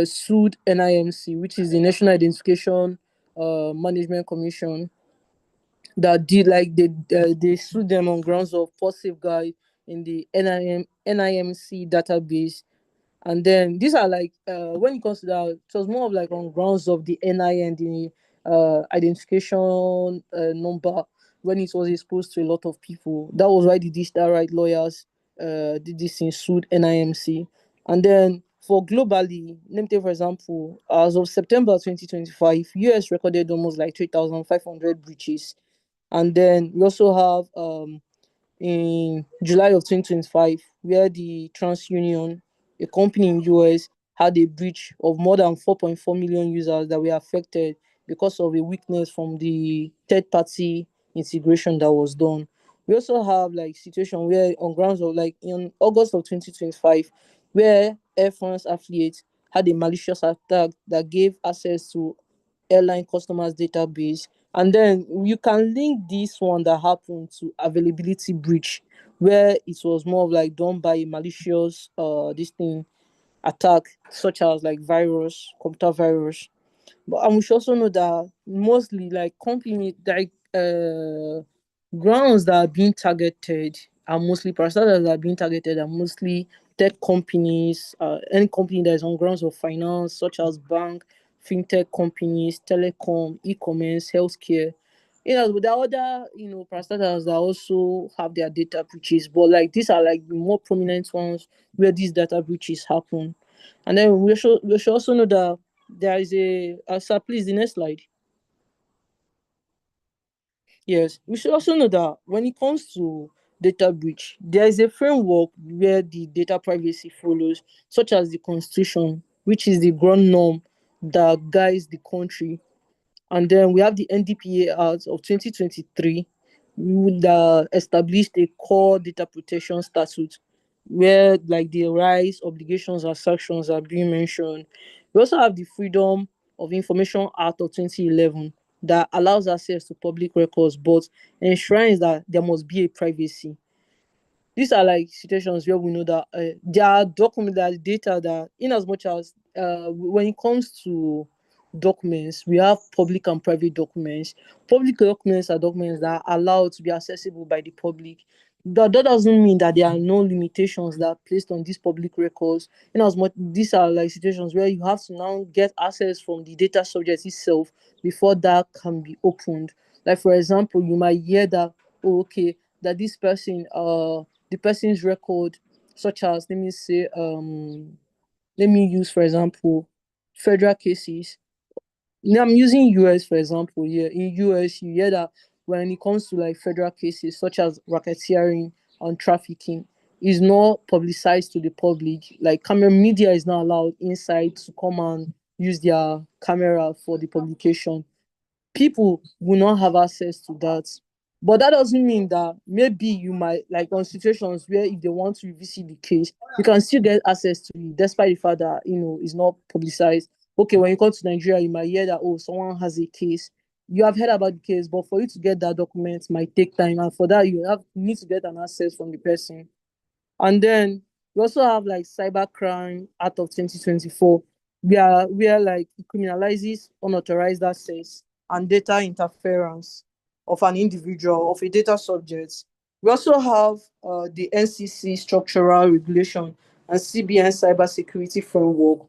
sued NIMC, which is the National Identification Management Commission, that did like they sued them on grounds of poor safeguard in the NIMC database. And then these are like when it comes to that, it was more of like on grounds of the NIN, the identification number, when it was exposed to a lot of people. That was why the digital right lawyers did this in sued NIMC. And then for globally, let me take for example, as of September 2025, US recorded almost like 3,500 breaches. And then we also have in July of 2025, where the TransUnion, a company in US, had a breach of more than 4.4 million users that were affected because of a weakness from the third-party integration that was done. We also have like situation where on grounds of like in August of 2025, where Air France affiliates had a malicious attack that gave access to airline customers database, and then you can link this one that happened to availability breach, where it was more of like done by a malicious this thing attack, such as like virus, computer virus. But and we should also know that mostly like company like grounds that are being targeted are mostly parastatals that are being targeted are mostly tech companies, any company that is on grounds of finance, such as bank, fintech companies, telecom, e-commerce, healthcare. But there are other, parastatals that also have their data breaches, but like these are like the more prominent ones where these data breaches happen. And then we should also know that there is sir, please, the next slide. Yes, we should also know that when it comes to data breach, there is a framework where the data privacy follows, such as the Constitution, which is the ground norm that guides the country. And then we have the NDPA Act of 2023 that established a core data protection statute where like the rights, obligations, and sanctions are being mentioned. We also have the Freedom of Information Act of 2011 that allows access to public records but enshrines that there must be a privacy. These are like situations where we know that there are documents, that data that, in as much as when it comes to documents, we have public and private documents. Public documents are documents that are allowed to be accessible by the public. That doesn't mean that there are no limitations that are placed on these public records. In as much these are like situations where you have to now get access from the data subject itself before that can be opened. Like for example, you might hear that, oh, okay, that this person the person's record, such as let me say let me use for example federal cases. Now I'm using US for example here. In US, you hear that when it comes to like federal cases such as racketeering and trafficking, is not publicized to the public. Like camera media is not allowed inside to come and use their camera for the publication. People will not have access to that. But that doesn't mean that maybe you might like on situations where if they want to revisit the case, you can still get access to it, despite the fact that it's not publicized. Okay, when you come to Nigeria, you might hear that someone has a case. You have heard about the case, but for you to get that document might take time, and for that you need to get an access from the person. And then we also have like Cybercrime Act of 2024, where like it criminalizes unauthorized access and data interference of an individual, of a data subject. We also have the NCC structural regulation and CBN cybersecurity framework,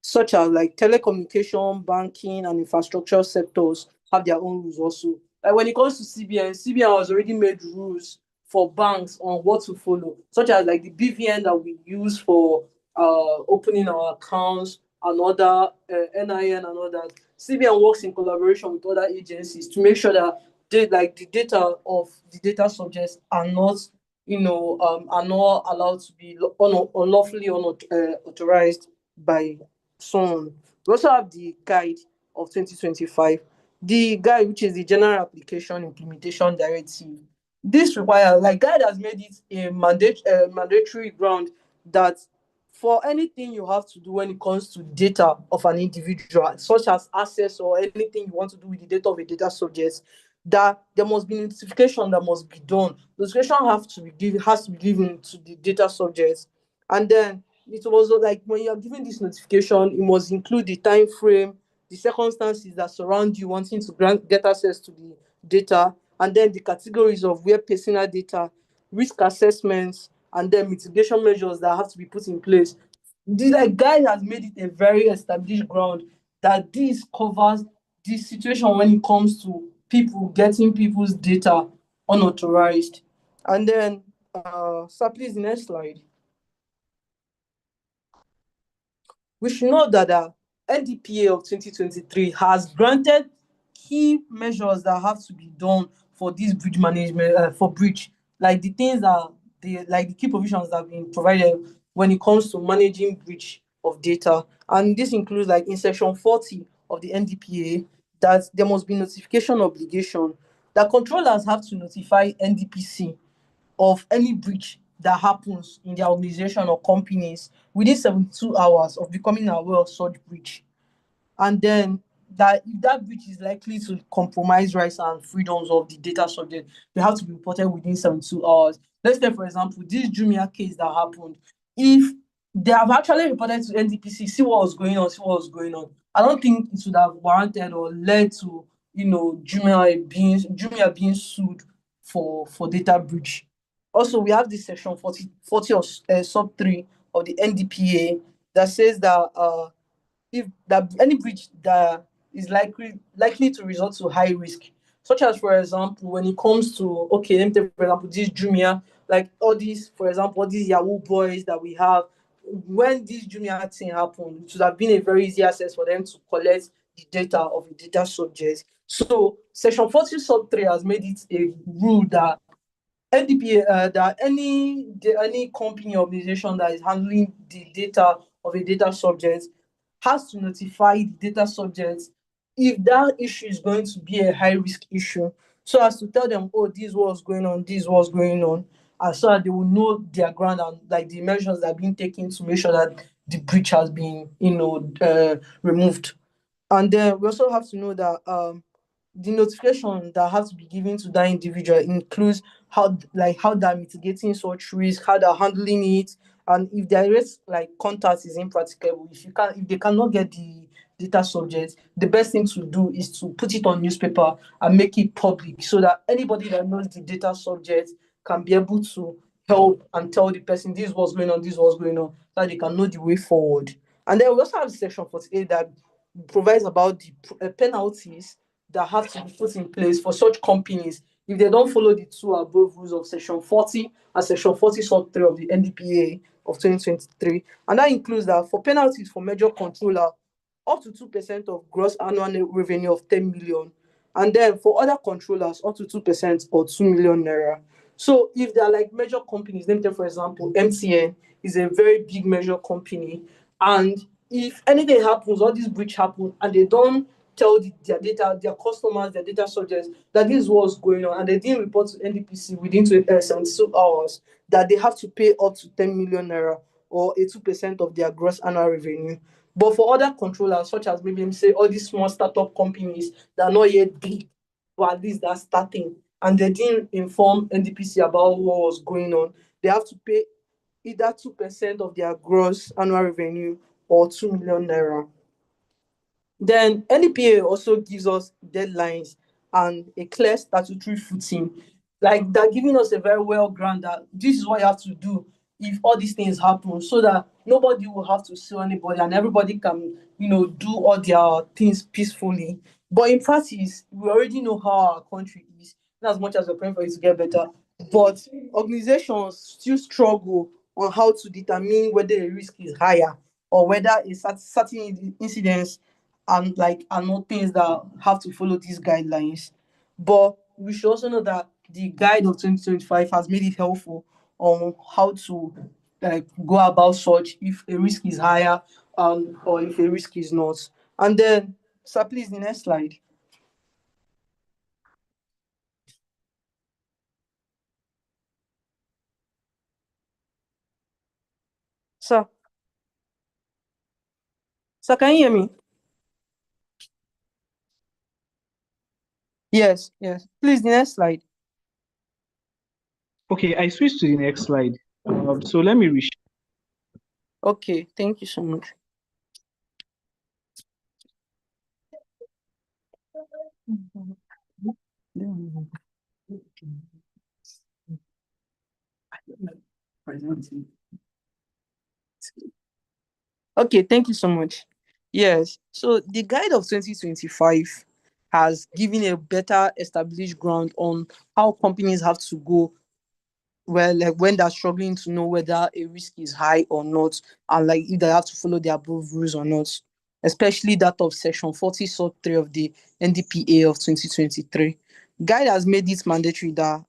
such as like telecommunication, banking, and infrastructure sectors have their own rules also. Like when it comes to CBN has already made rules for banks on what to follow, such as like the BVN that we use for opening our accounts and other NIN and all that. CBN works in collaboration with other agencies to make sure that the data of the data subjects are not are not allowed to be unlawfully unauthorized by someone. We also have the guide of 2025, the guide which is the General Application Implementation Directive. This requires, like, guide has made it a mandatory ground that for anything you have to do when it comes to data of an individual, such as access or anything you want to do with the data of a data subject, that there must be notification that must be done. Notification has to be given to the data subject, and then it was like when you are giving this notification, it must include the time frame, the circumstances that surround you wanting to get access to the data, and then the categories of where personal data, risk assessments, and then mitigation measures that have to be put in place. The guide has made it a very established ground that this covers the situation when it comes to people getting people's data unauthorized. And then, sir, please, the next slide. We should know that the NDPA of 2023 has granted key measures that have to be done for this breach management, for breach, like the things that the key provisions that have been provided when it comes to managing breach of data. And this includes, like, in section 40 of the NDPA, that there must be notification obligation, that controllers have to notify NDPC of any breach that happens in their organization or companies within 72 hours of becoming aware of such breach. And then that if that breach is likely to compromise rights and freedoms of the data subject, they have to be reported within 72 hours. Let's say, for example, this Jumia case that happened. If they have actually reported to NDPC, see what was going on, see what was going on, I don't think it would have warranted or led to, Jumia being sued for data breach. Also, we have this section 40 of sub 3 of the NDPA that says that if that any breach that is likely to result to high risk, such as, for example, when it comes to, okay, let me take, for example, this Jumia, like all these, for example, all these Yahoo boys that we have, when this Jumia thing happened, it should have been a very easy access for them to collect the data of the data subject. So section 40 sub 3 has made it a rule that NDPA, that any company or organization that is handling the data of a data subject has to notify the data subject if that issue is going to be a high risk issue, so as to tell them, oh, this was going on, this was going on, and so that they will know their ground and, like, the measures that are being taken to make sure that the breach has been, removed. And then we also have to know that the notification that has to be given to that individual includes how they're mitigating such risk, how they're handling it, and if their risk, like, contact is impracticable, if they cannot get the data subject, the best thing to do is to put it on newspaper and make it public, so that anybody that knows the data subject can be able to help and tell the person, this was going on, this was going on, so that they can know the way forward. And then we also have section 48 that provides about the penalties that have to be put in place for such companies if they don't follow the two above rules of section 40 and section 40 sub 3 of the NDPA of 2023. And that includes that for penalties for major controller, up to 2% of gross annual revenue of 10 million. And then for other controllers, up to 2% or 2 million naira. So if they're like major companies, let me take, for example, MTN is a very big major company. And if anything happens, all this breach happens, and they don't tell their customers, their data subjects, that this was going on, and they didn't report to NDPC within 72 hours, that they have to pay up to 10 million naira or 2% of their gross annual revenue. But for other controllers, such as maybe, say, all these small startup companies that are not yet big, but at least they're starting, and they didn't inform NDPC about what was going on, they have to pay either 2% of their gross annual revenue or 2 million naira. Then NDPA also gives us deadlines and a clear statutory footing, like they're giving us a very well ground that this is what you have to do if all these things happen, so that nobody will have to sue anybody and everybody can, do all their things peacefully. But in practice, we already know how our country is, not as much as we're praying for it to get better. But organizations still struggle on how to determine whether a risk is higher or whether a certain incidents are not things that have to follow these guidelines. But we should also know that the guide of 2025 has made it helpful on how to go about such if a risk is higher or if a risk is not. And then, sir, please, the next slide. Sir. Sir, can you hear me? Yes. Please, the next slide. Okay, I switched to the next slide. So let me reshare. Okay, thank you so much. Okay, thank you so much. Yes, so the guide of 2025 has given a better established ground on how companies have to go like when they're struggling to know whether a risk is high or not, and like if they have to follow the above rules or not, especially that of Section 40 sub 3 of the NDPA of 2023. Guide has made it mandatory that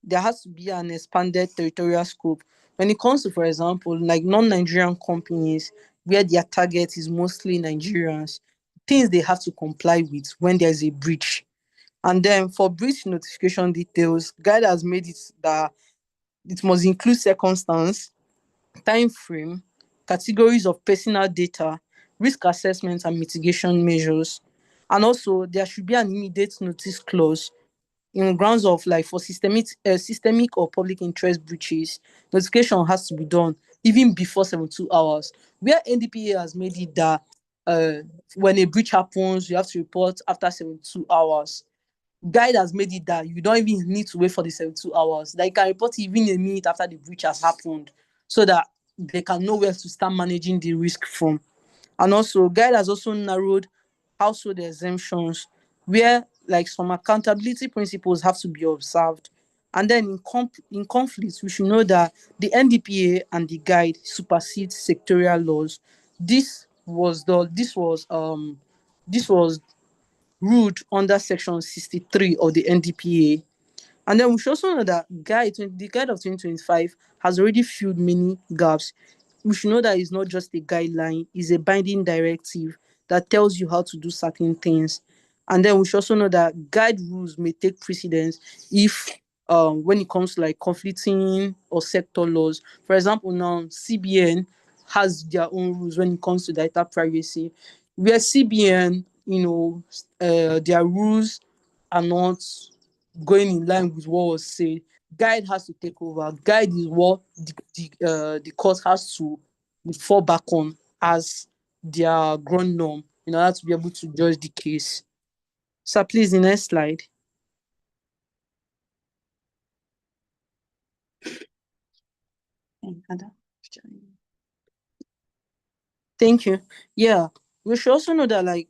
there has to be an expanded territorial scope when it comes to, for example, like non-Nigerian companies where their target is mostly Nigerians, things they have to comply with when there's a breach. And then for breach notification details, Guide has made it that it must include circumstance, time frame, categories of personal data, risk assessment and mitigation measures. And also there should be an immediate notice clause in grounds of like for systemic or public interest breaches. Notification has to be done even before 72 hours. Where NDPA has made it that uh, when a breach happens, you have to report after 72 hours. Guide has made it that you don't even need to wait for the 72 hours. That you can report even a minute after the breach has happened so that they can know where to start managing the risk from. And also, Guide has also narrowed household exemptions where like some accountability principles have to be observed. And then in conflicts, we should know that the NDPA and the Guide supersede sectorial laws. This was ruled under Section 63 of the NDPA. And then we should also know that the guide of 2025 has already filled many gaps. We should know that it's not just a guideline, it's a binding directive that tells you how to do certain things. And then we should also know that guide rules may take precedence if when it comes to like conflicting or sector laws. For example, now CBN has their own rules when it comes to data privacy. Where CBN, their rules are not going in line with what was said, Guide has to take over. Guide is what the court has to fall back on as their ground norm in order to be able to judge the case. So please, the next slide. Thank you. Yeah, we should also know that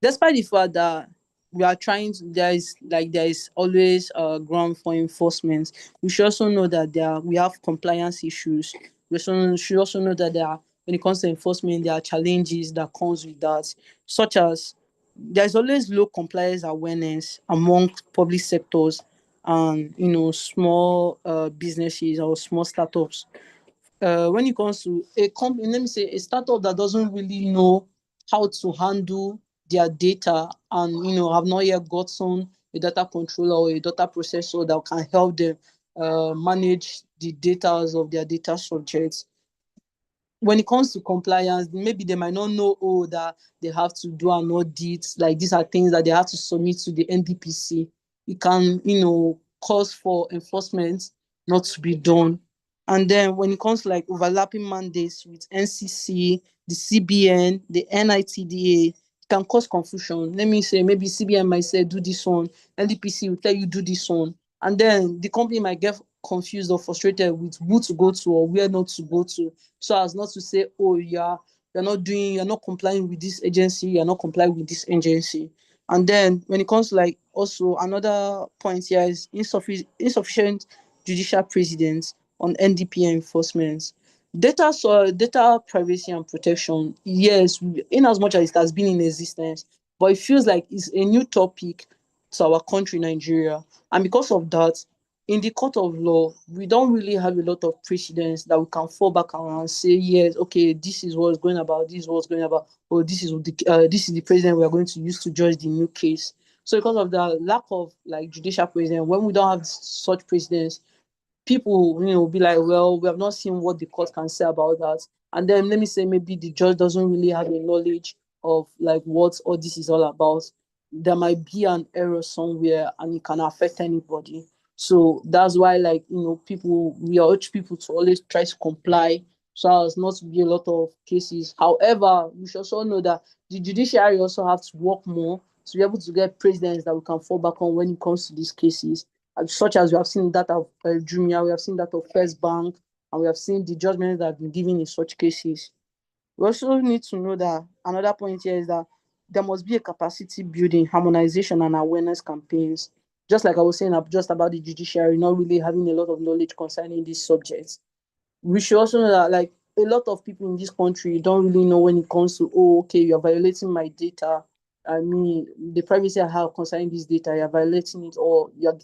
despite the fact that we are trying to, there is always ground for enforcement, we should also know that we have compliance issues. We should also know that when it comes to enforcement, there are challenges that comes with that, such as there's always low compliance awareness among public sectors and small businesses or small startups. When it comes to a company, let me say a startup that doesn't really know how to handle their data and have not yet gotten a data controller or a data processor that can help them manage the data of their data subjects. When it comes to compliance, maybe they might not know that they have to do an audit. Like these are things that they have to submit to the NDPC. It can, cause for enforcement not to be done. And then when it comes to like overlapping mandates with NCC, the CBN, the NITDA, it can cause confusion. Let me say maybe CBN might say do this one, NDPC will tell you do this one, and then the company might get confused or frustrated with who to go to or where not to go to, so as not to say, oh yeah, you're not complying with this agency, you're not complying with this agency. And then when it comes to like also another point here is insufficient judicial precedents on NDPA enforcement. Data privacy and protection, yes, in as much as it has been in existence, but it feels like it's a new topic to our country, Nigeria. And because of that, in the court of law, we don't really have a lot of precedents that we can fall back on and say, yes, okay, this is what's going about, this is what's going about, or this is the precedent we are going to use to judge the new case. So because of the lack of like judicial precedent, when we don't have such precedents, people, be like, well, we have not seen what the court can say about that. And then let me say maybe the judge doesn't really have a knowledge of like what all this is all about. There might be an error somewhere and it can affect anybody. So that's why we urge people to always try to comply so as not to be a lot of cases. However, we should also know that the judiciary also have to work more to be able to get precedents that we can fall back on when it comes to these cases, such as we have seen that of Jumia, we have seen that of First Bank, and we have seen the judgments that have been given in such cases. We also need to know that another point here is that there must be a capacity building, harmonization, and awareness campaigns. just like I was saying just about the judiciary not really having a lot of knowledge concerning these subjects. We should also know that like a lot of people in this country don't really know when it comes to, oh, okay, you're violating my data. I mean, the privacy I have concerning this data, you're violating it, or you're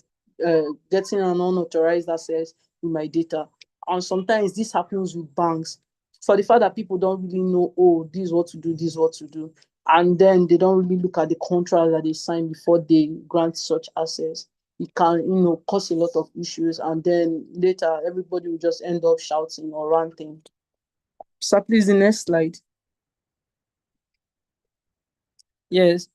getting an unauthorized access to my data. And sometimes this happens with banks. For the fact that people don't really know, oh, this is what to do, this is what to do. And then they don't really look at the contract that they sign before they grant such access. It can, cause a lot of issues, and then later everybody will just end up shouting or ranting. So please, the next slide. Yes.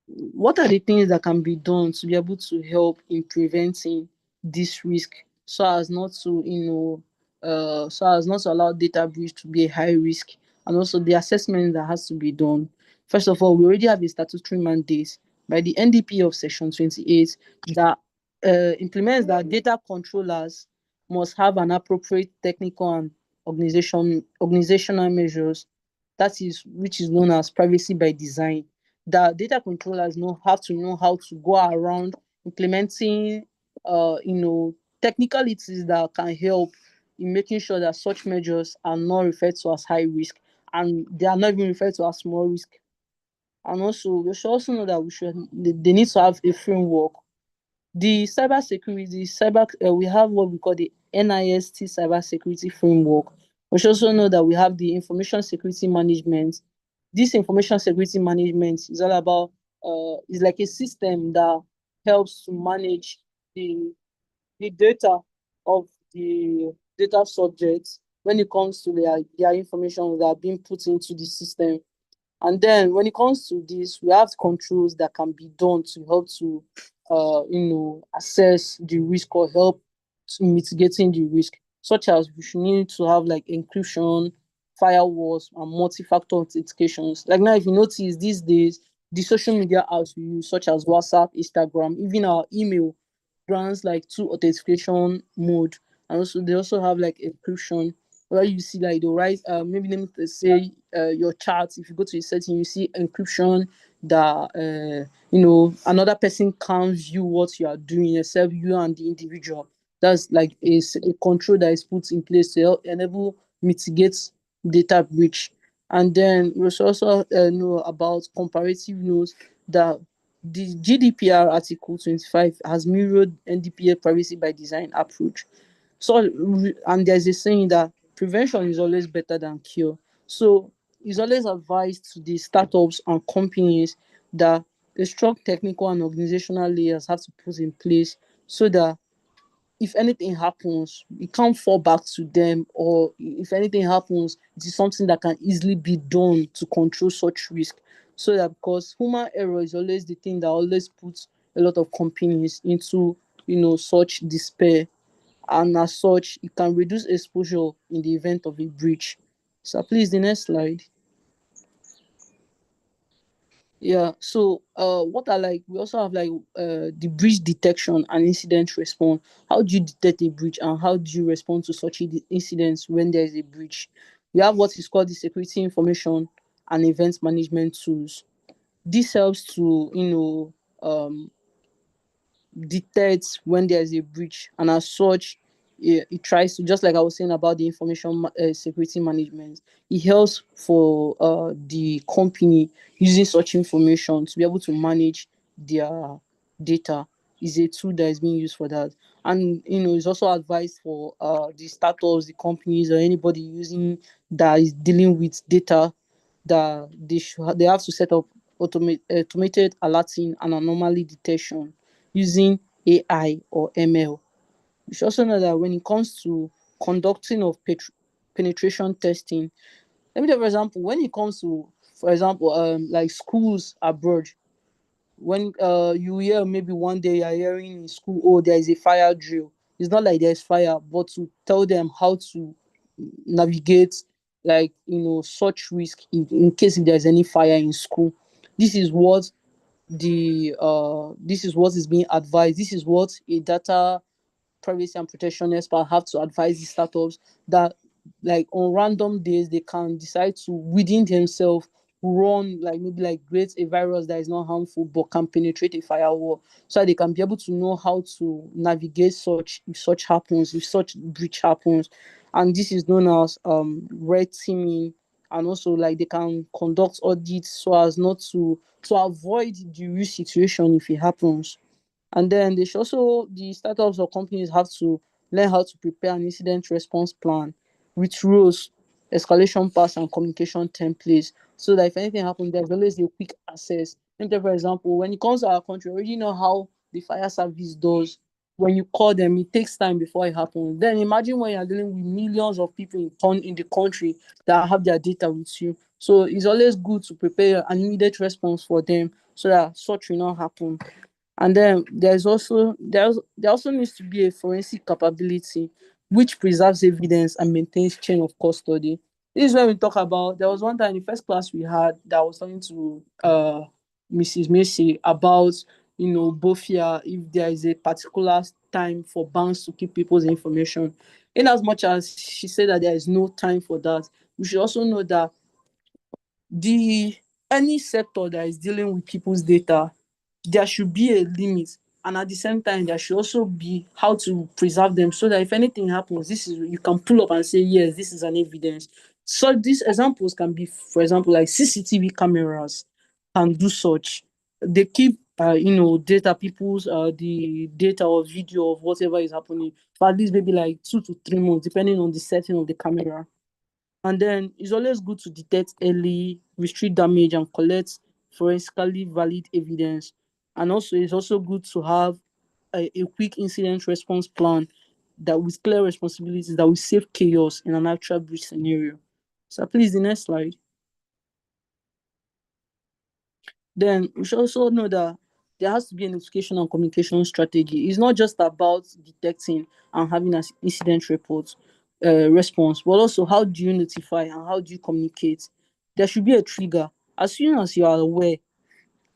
What are the things that can be done to be able to help in preventing this risk so as not to, so as not to allow data breach to be a high risk, and also the assessment that has to be done? First of all, we already have a statutory mandate by the NDP of Section 28 that implements that data controllers must have an appropriate technical and organizational measures, that is, which is known as privacy by design. The data controllers have to know how to go around implementing technicalities that can help in making sure that such measures are not referred to as high risk, and they are not even referred to as small risk. And also we should also know that they need to have a framework. The we have what we call the NIST cybersecurity framework. We should also know that we have the information security management. This information security management is all about is like a system that helps to manage the data of the data subjects when it comes to their information that are being put into the system. And then when it comes to this, we have controls that can be done to help to, assess the risk or help in mitigating the risk, such as we should need to have like encryption, firewalls, and multi-factor authentications. Like now, if you notice these days, the social media apps we use, such as WhatsApp, Instagram, even our email, runs like two authentication mode, and also they also have like encryption where you see like the right maybe let me say your chart. If you go to a setting, you see encryption that another person can't view what you are doing except you and the individual. That's like a control that is put in place to help enable mitigate data breach. And then we should also know about comparative notes that the GDPR Article 25 has mirrored NDPA privacy by design approach. So, and there's a saying that prevention is always better than cure. So, it's always advised to the startups and companies that the strong technical and organizational layers have to put in place so that if anything happens, it can't fall back to them, or if anything happens, it is something that can easily be done to control such risk. So that because human error is always the thing that always puts a lot of companies into such despair, and as such, it can reduce exposure in the event of a breach. So please, the next slide. Yeah, so what are like we also have like the breach detection and incident response. How do you detect a breach and how do you respond to such incidents when there is a breach? We have what is called the security information and event management tools. This helps to detect when there's a breach, and as such, it tries to, just like I was saying about the information security management, it helps for the company using such information to be able to manage their data. Is a tool that is being used for that. And it's also advised for the startups, the companies, or anybody using that is dealing with data, that they have to set up automated alerting and anomaly detection using AI or ML. You should also know that when it comes to conducting of penetration testing, let me give an example. When it comes to, for example, like schools abroad, when you hear maybe one day you're hearing in school, oh, there is a fire drill. It's not like there's fire, but to tell them how to navigate like such risk in case if there's any fire in school. This is what this is what is being advised. This is what a data privacy and protection expert have to advise the startups, that like on random days they can decide to within themselves run, like maybe like create a virus that is not harmful but can penetrate a firewall, so that they can be able to know how to navigate such if such happens, if such breach happens. And this is known as red teaming. And also like they can conduct audits so as not to avoid the risk situation if it happens. And then they should also, the startups or companies have to learn how to prepare an incident response plan with rules, escalation paths, and communication templates, so that if anything happens, there's always a quick access. And for example, when it comes to our country, we already know how the fire service does. When you call them, it takes time before it happens. Then imagine when you're dealing with millions of people in the country that have their data with you. So it's always good to prepare an immediate response for them so that such will not happen. And then there also needs to be a forensic capability which preserves evidence and maintains chain of custody. This is when we talk about, there was one time in the first class we had that I was talking to Mrs. Macy about, Bofia, if there is a particular time for banks to keep people's information. In as much as she said that there is no time for that, we should also know that the any sector that is dealing with people's data, there should be a limit, and at the same time there should also be how to preserve them, so that if anything happens, this is, you can pull up and say yes, this is an evidence. So these examples can be, for example, like CCTV cameras can do such. They keep data, people's the data or video of whatever is happening for at least maybe like 2 to 3 months, depending on the setting of the camera. And then it's always good to detect early, restrict damage, and collect forensically valid evidence. And also, it's also good to have a quick incident response plan that with clear responsibilities that will save chaos in an actual breach scenario. So please, the next slide. Then we should also know that there has to be an education and communication strategy. It's not just about detecting and having an incident report response, but also how do you notify and how do you communicate. There should be a trigger. As soon as you are aware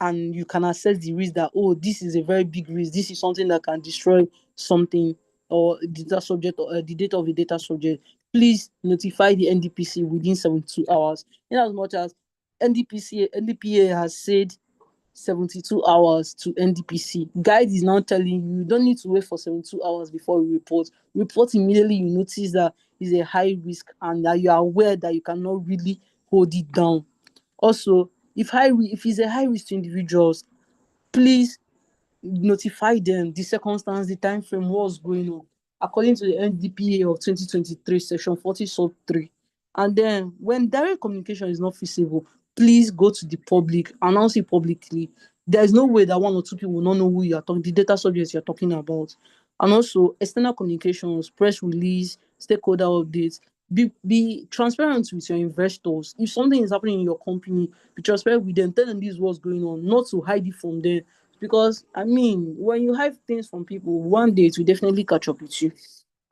and you can assess the risk that, oh, this is a very big risk, this is something that can destroy something or data subject or the data of a data subject, please notify the NDPC within 72 hours. In as much as NDPA has said 72 hours to NDPC. Guide is now telling you don't need to wait for 72 hours before you report. Report immediately you notice that is a high risk and that you are aware that you cannot really hold it down. Also, if it's a high risk to individuals, please notify them the circumstance, the time frame, what's going on, according to the NDPA of 2023, section 40 sub 3. And then when direct communication is not feasible, please go to the public, announce it publicly. There is no way that 1 or 2 people will not know who you are talking, the data subjects you're talking about. And also external communications, press release, stakeholder updates. Be transparent with your investors. If something is happening in your company, be transparent with them, tell them this is what's going on, not to hide it from them. Because I mean, when you hide things from people, one day it will definitely catch up with you.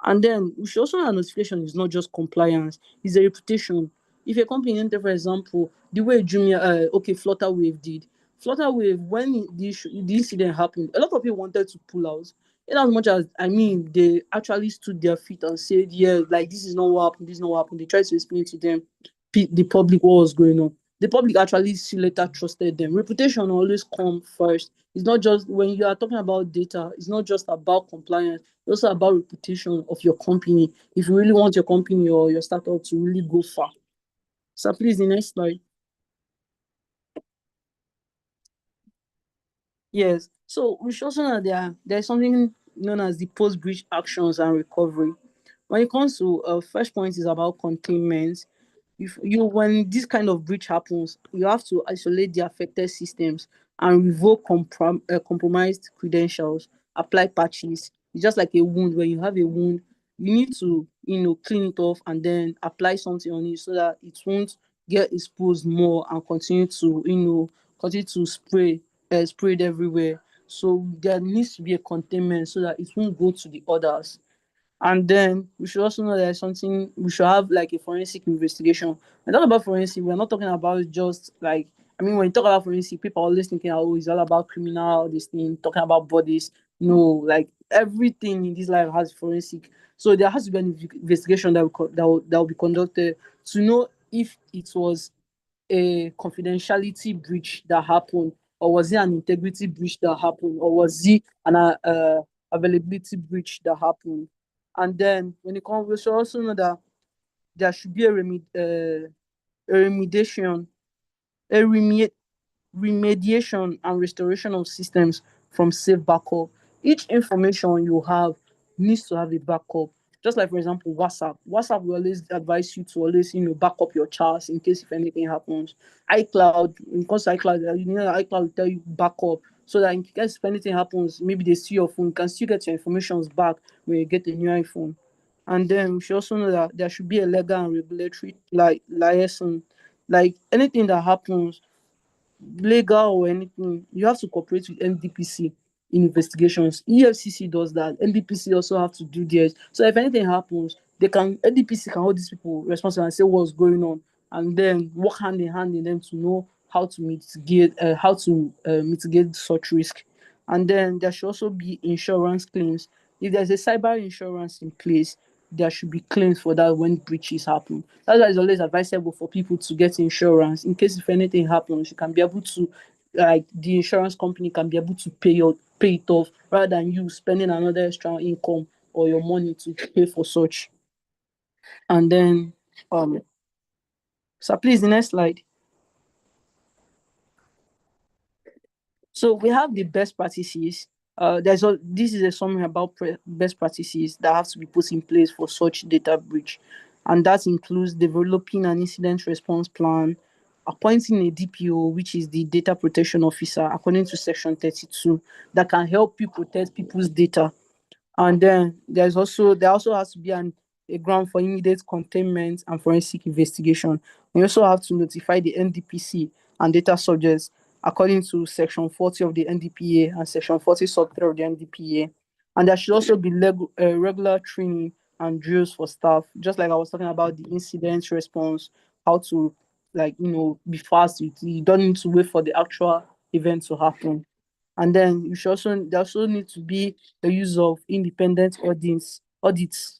And then we should also know notification is not just compliance, it's a reputation. If a company enter, for example, the way Jumia, Flutterwave did. Flutterwave, when the incident happened, a lot of people wanted to pull out. In as much as, I mean, they actually stood their feet and said, yeah, like this is not what happened, this is not what happened. They tried to explain to them, the public, what was going on. The public actually later trusted them. Reputation always come first. It's not just, when you are talking about data, it's not just about compliance, it's also about reputation of your company. If you really want your company or your startup to really go far. So please, the next slide. Yes. So we should also know that there's something known as the post-breach actions and recovery. When it comes to first point is about containment. If you when this kind of breach happens, you have to isolate the affected systems and revoke compromised credentials, apply patches. It's just like a wound. When you have a wound, you need to clean it off and then apply something on it so that it won't get exposed more and continue to spray it everywhere. So there needs to be a containment so that it won't go to the others. And then we should also know there's something, we should have like a forensic investigation. When talk about forensic, we're not talking about just like, I mean, when you talk about forensic, people are always thinking, oh, it's all about criminal, this thing, talking about bodies. No, like everything in this life has forensic. So there has to be an investigation that will be conducted to know if it was a confidentiality breach that happened, or was it an integrity breach that happened, or was it an availability breach that happened? And then when it comes, we should also know that there should be a remediation, a remediation and restoration of systems from safe backup. Each information you have needs to have a backup. Just like, for example, WhatsApp. WhatsApp will always advise you to always, back up your charts in case if anything happens. iCloud, because iCloud, iCloud will tell you back up so that in case if anything happens, maybe they see your phone, you can still get your informations back when you get a new iPhone. And then we should also know that there should be a legal and regulatory liaison. Like anything that happens, legal or anything, you have to cooperate with NDPC in investigations. EFCC does that. NDPC also have to do theirs. So if anything happens, NDPC can hold these people responsible and say what's going on, and then work hand in hand in them to know how to mitigate such risk. And then there should also be insurance claims. If there's a cyber insurance in place, there should be claims for that when breaches happen. That's why it's always advisable for people to get insurance in case if anything happens, you can be able to, like the insurance company can be able to pay it off rather than you spending another extra income or your money to pay for such. And then, so please the next slide. So we have the best practices. This is a summary about best practices that have to be put in place for such data breach, and that includes developing an incident response plan, appointing a DPO, which is the data protection officer, according to Section 32, that can help you protect people's data. And then there also has to be a ground for immediate containment and forensic investigation. We also have to notify the NDPC and data subjects according to Section 40 of the NDPA and Section 40 sub 3 of the NDPA. And there should also be regular training and drills for staff, just like I was talking about the incident response, how to be fast. You don't need to wait for the actual event to happen. And then there also need to be the use of independent audits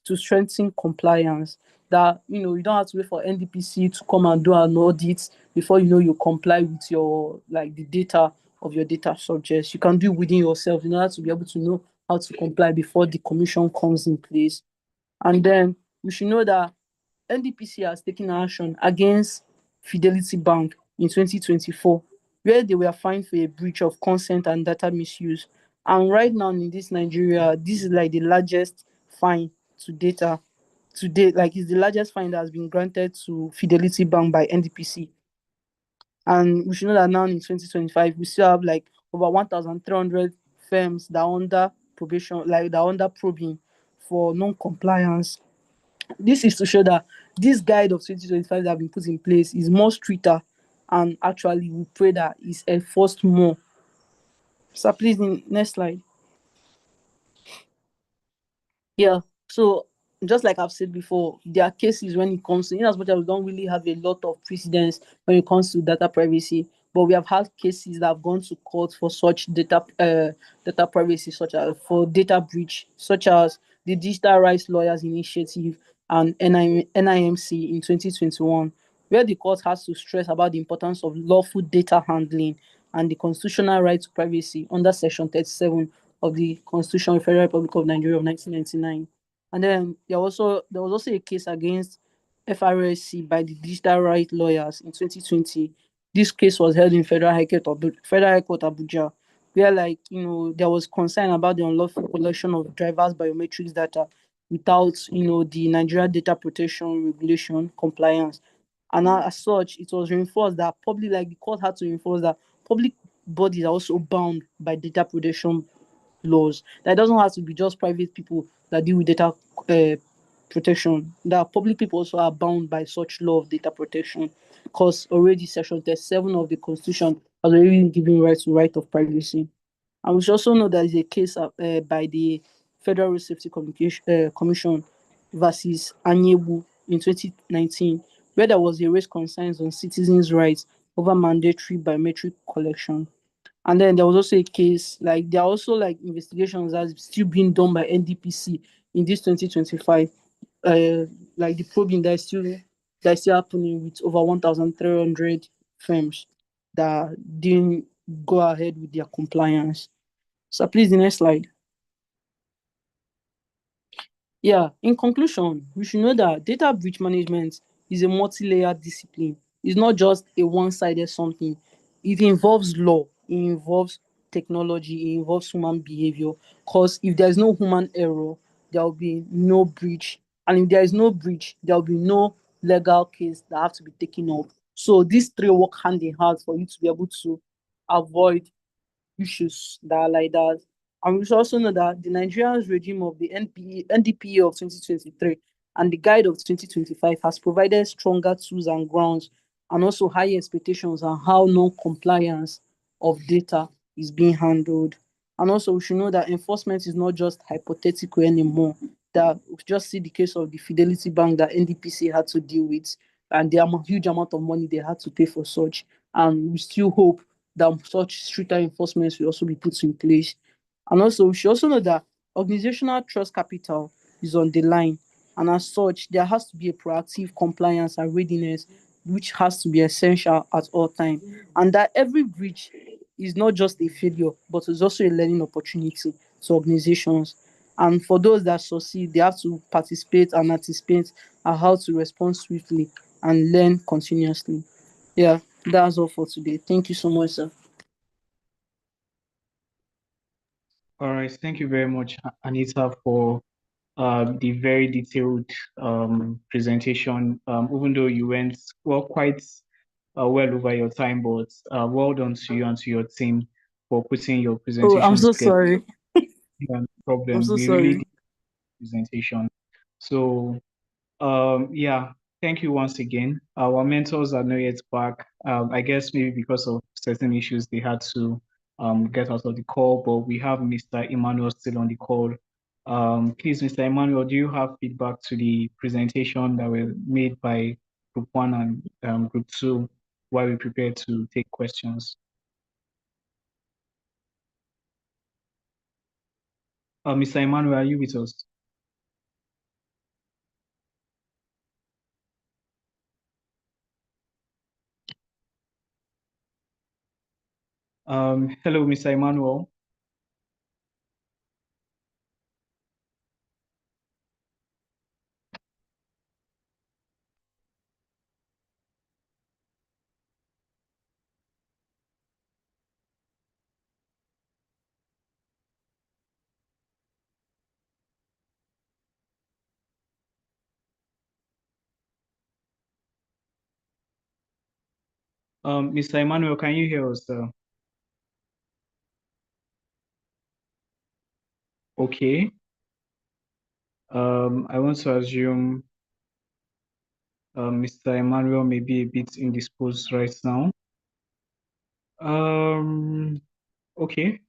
to strengthen compliance. That you don't have to wait for NDPC to come and do an audit before you comply with your the data of your data subjects. You can do it within yourself in order to be able to know how to comply before the commission comes in place. And then we should know that NDPC has taken action against Fidelity Bank in 2024, where they were fined for a breach of consent and data misuse. And right now in this Nigeria, this is like the largest fine to date. It's the largest fine that has been granted to Fidelity Bank by NDPC. And we should know that now in 2025, we still have over 1,300 firms that are under probation, that are under probing for non-compliance. This is to show that this guide of 2025 that have been put in place is more stricter, and actually we pray that it's enforced more. So please, next slide. Yeah, so just like I've said before, there are cases when it comes to, in as much as we don't really have a lot of precedence when it comes to data privacy, but we have had cases that have gone to court for such data privacy, such as for data breach, such as the Digital Rights Lawyers Initiative and NIMC in 2021, where the court has to stress about the importance of lawful data handling and the constitutional right to privacy under Section 37 of the Constitution of the Federal Republic of Nigeria of 1999. And then there was also a case against FRSC by the Digital Rights Lawyers in 2020. This case was held in Federal High Court Abuja, where there was concern about the unlawful collection of drivers' biometrics data without the Nigeria Data Protection Regulation compliance. And as such, it was reinforced that the court had to reinforce that public bodies are also bound by data protection laws. That doesn't have to be just private people that deal with data protection. That public people also are bound by such law of data protection, because already Section 37 of the Constitution has already given rights to right of privacy. And we should also know there is a case by the Federal Road Safety Commission versus Anyebu in 2019, where there was a raised concerns on citizens' rights over mandatory biometric collection. And then there was also a case, there are also investigations that's still being done by NDPC in this 2025, the probing that is still happening with over 1,300 firms that didn't go ahead with their compliance. So please, the next slide. Yeah, in conclusion, we should know that data breach management is a multi-layered discipline. It's not just a one-sided something. It involves law, it involves technology, it involves human behavior. Because if there's no human error, there will be no breach. And if there is no breach, there will be no legal case that have to be taken up. So these three work hand in hand for you to be able to avoid issues that are like that. And we should also know that the Nigerian's regime of the NDPA of 2023 and the guide of 2025 has provided stronger tools and grounds and also high expectations on how non-compliance of data is being handled. And also we should know that enforcement is not just hypothetical anymore. That we just see the case of the Fidelity Bank that NDPC had to deal with and the huge amount of money they had to pay for such. And we still hope that such stricter enforcements will also be put in place. And also, we should also know that organizational trust capital is on the line. And as such, there has to be a proactive compliance and readiness, which has to be essential at all times. And that every breach is not just a failure, but it's also a learning opportunity to organizations. And for those that succeed, they have to participate and anticipate on how to respond swiftly and learn continuously. Yeah, that's all for today. Thank you so much, sir. All right, thank you very much, Anita, for the very detailed presentation. Even though you went quite well over your time, but well done to you and to your team for putting your Oh, I'm presentation so together. sorry. No I'm problem. so We really sorry. did presentation. So yeah, thank you once again. Our mentors are not yet back. I guess maybe because of certain issues they had to get out of the call, but we have Mr. Emmanuel still on the call. Please, Mr. Emmanuel, do you have feedback to the presentation that were made by Group 1 and Group 2 while we prepare to take questions? Mr. Emmanuel, are you with us? Hello, Mr. Emmanuel. Mr. Emmanuel, can you hear us? Okay. I want to assume Mr. Emmanuel may be a bit indisposed right now. Okay.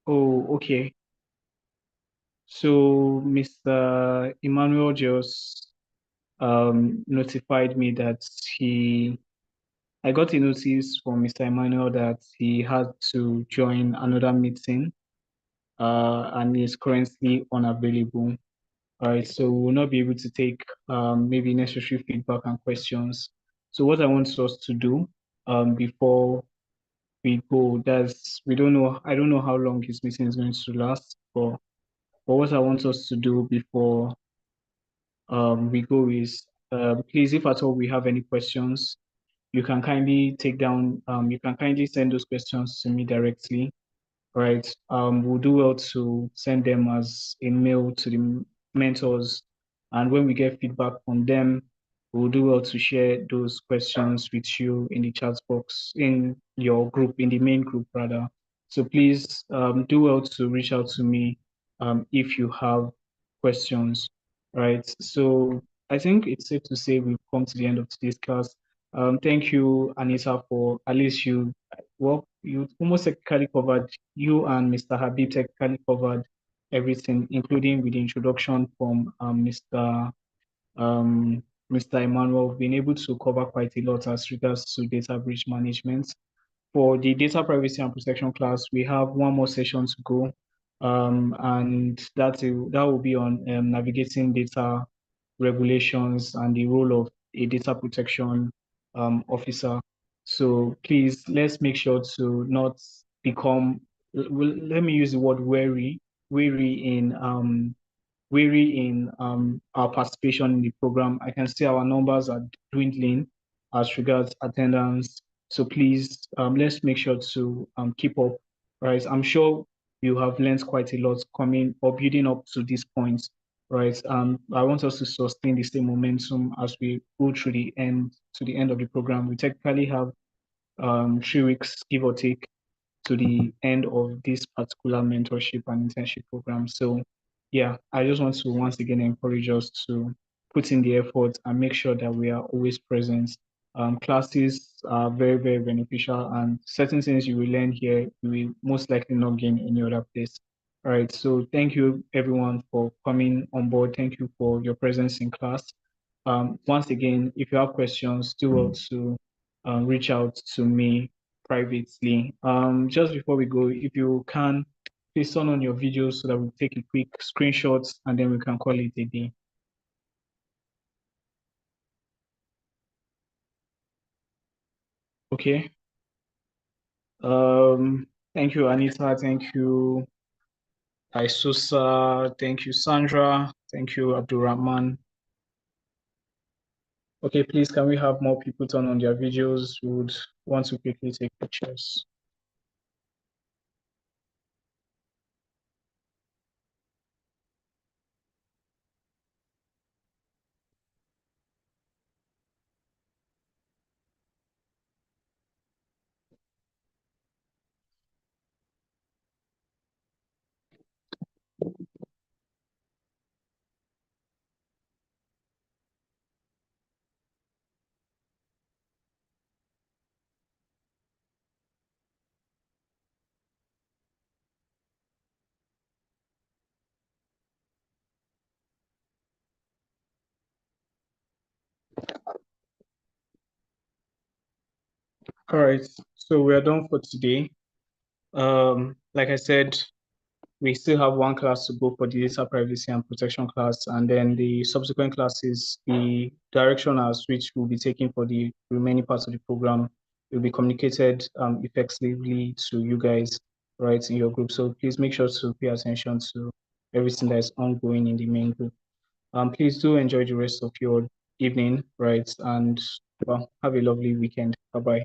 Oh, okay. So Mr. Emmanuel just notified me that I got a notice from Mr. Emmanuel that he had to join another meeting and is currently unavailable. All right, so we will not be able to take maybe necessary feedback and questions. So what I want us to do before we go, I don't know how long his meeting is going to last, but what I want us to do before we go is please, if at all we have any questions, you can kindly you can kindly send those questions to me directly, right? We'll do well to send them as a mail to the mentors. And when we get feedback from them, we'll do well to share those questions with you in the chat box, in your group, in the main group rather. So please do well to reach out to me if you have questions, right? So I think it's safe to say we've come to the end of today's class. Thank you, Anita, for at least you almost technically covered, you and Mr. Habib technically covered everything, including with the introduction from Mr. Mr. Emmanuel, we've been able to cover quite a lot as regards to data breach management. For the data privacy and protection class, we have one more session to go, and that will be on navigating data regulations and the role of a data protection officer. So please, let's make sure to not become, let me use the word wary in our participation in the program. I can see our numbers are dwindling as regards attendance. So please, let's make sure to keep up, right? I'm sure you have learned quite a lot coming or building up to this point, right? I want us to sustain the same momentum as we go through to the end of the program. We technically have 3 weeks, give or take, to the end of this particular mentorship and internship program. So yeah, I just want to once again encourage us to put in the effort and make sure that we are always present. Classes are very, very beneficial, and certain things you will learn here, you will most likely not gain any other place. All right, so thank you everyone for coming on board. Thank you for your presence in class. Once again, if you have questions, do well to reach out to me privately. Just before we go, if you can, please turn on your videos so that we take a quick screenshots and then we can call it a day. Okay. Thank you, Anita. Thank you, Isusa. Thank you, Sandra. Thank you, Abdurrahman. Okay, please, can we have more people turn on their videos? We would want to quickly take pictures. All right, so we are done for today. Like I said, we still have one class to go for the data privacy and protection class, and then the subsequent classes, the direction as which we'll be taking for the remaining parts of the program will be communicated effectively to you guys, right, in your group. So please make sure to pay attention to everything that is ongoing in the main group. Please do enjoy the rest of your evening, right, and well, have a lovely weekend. Bye-bye.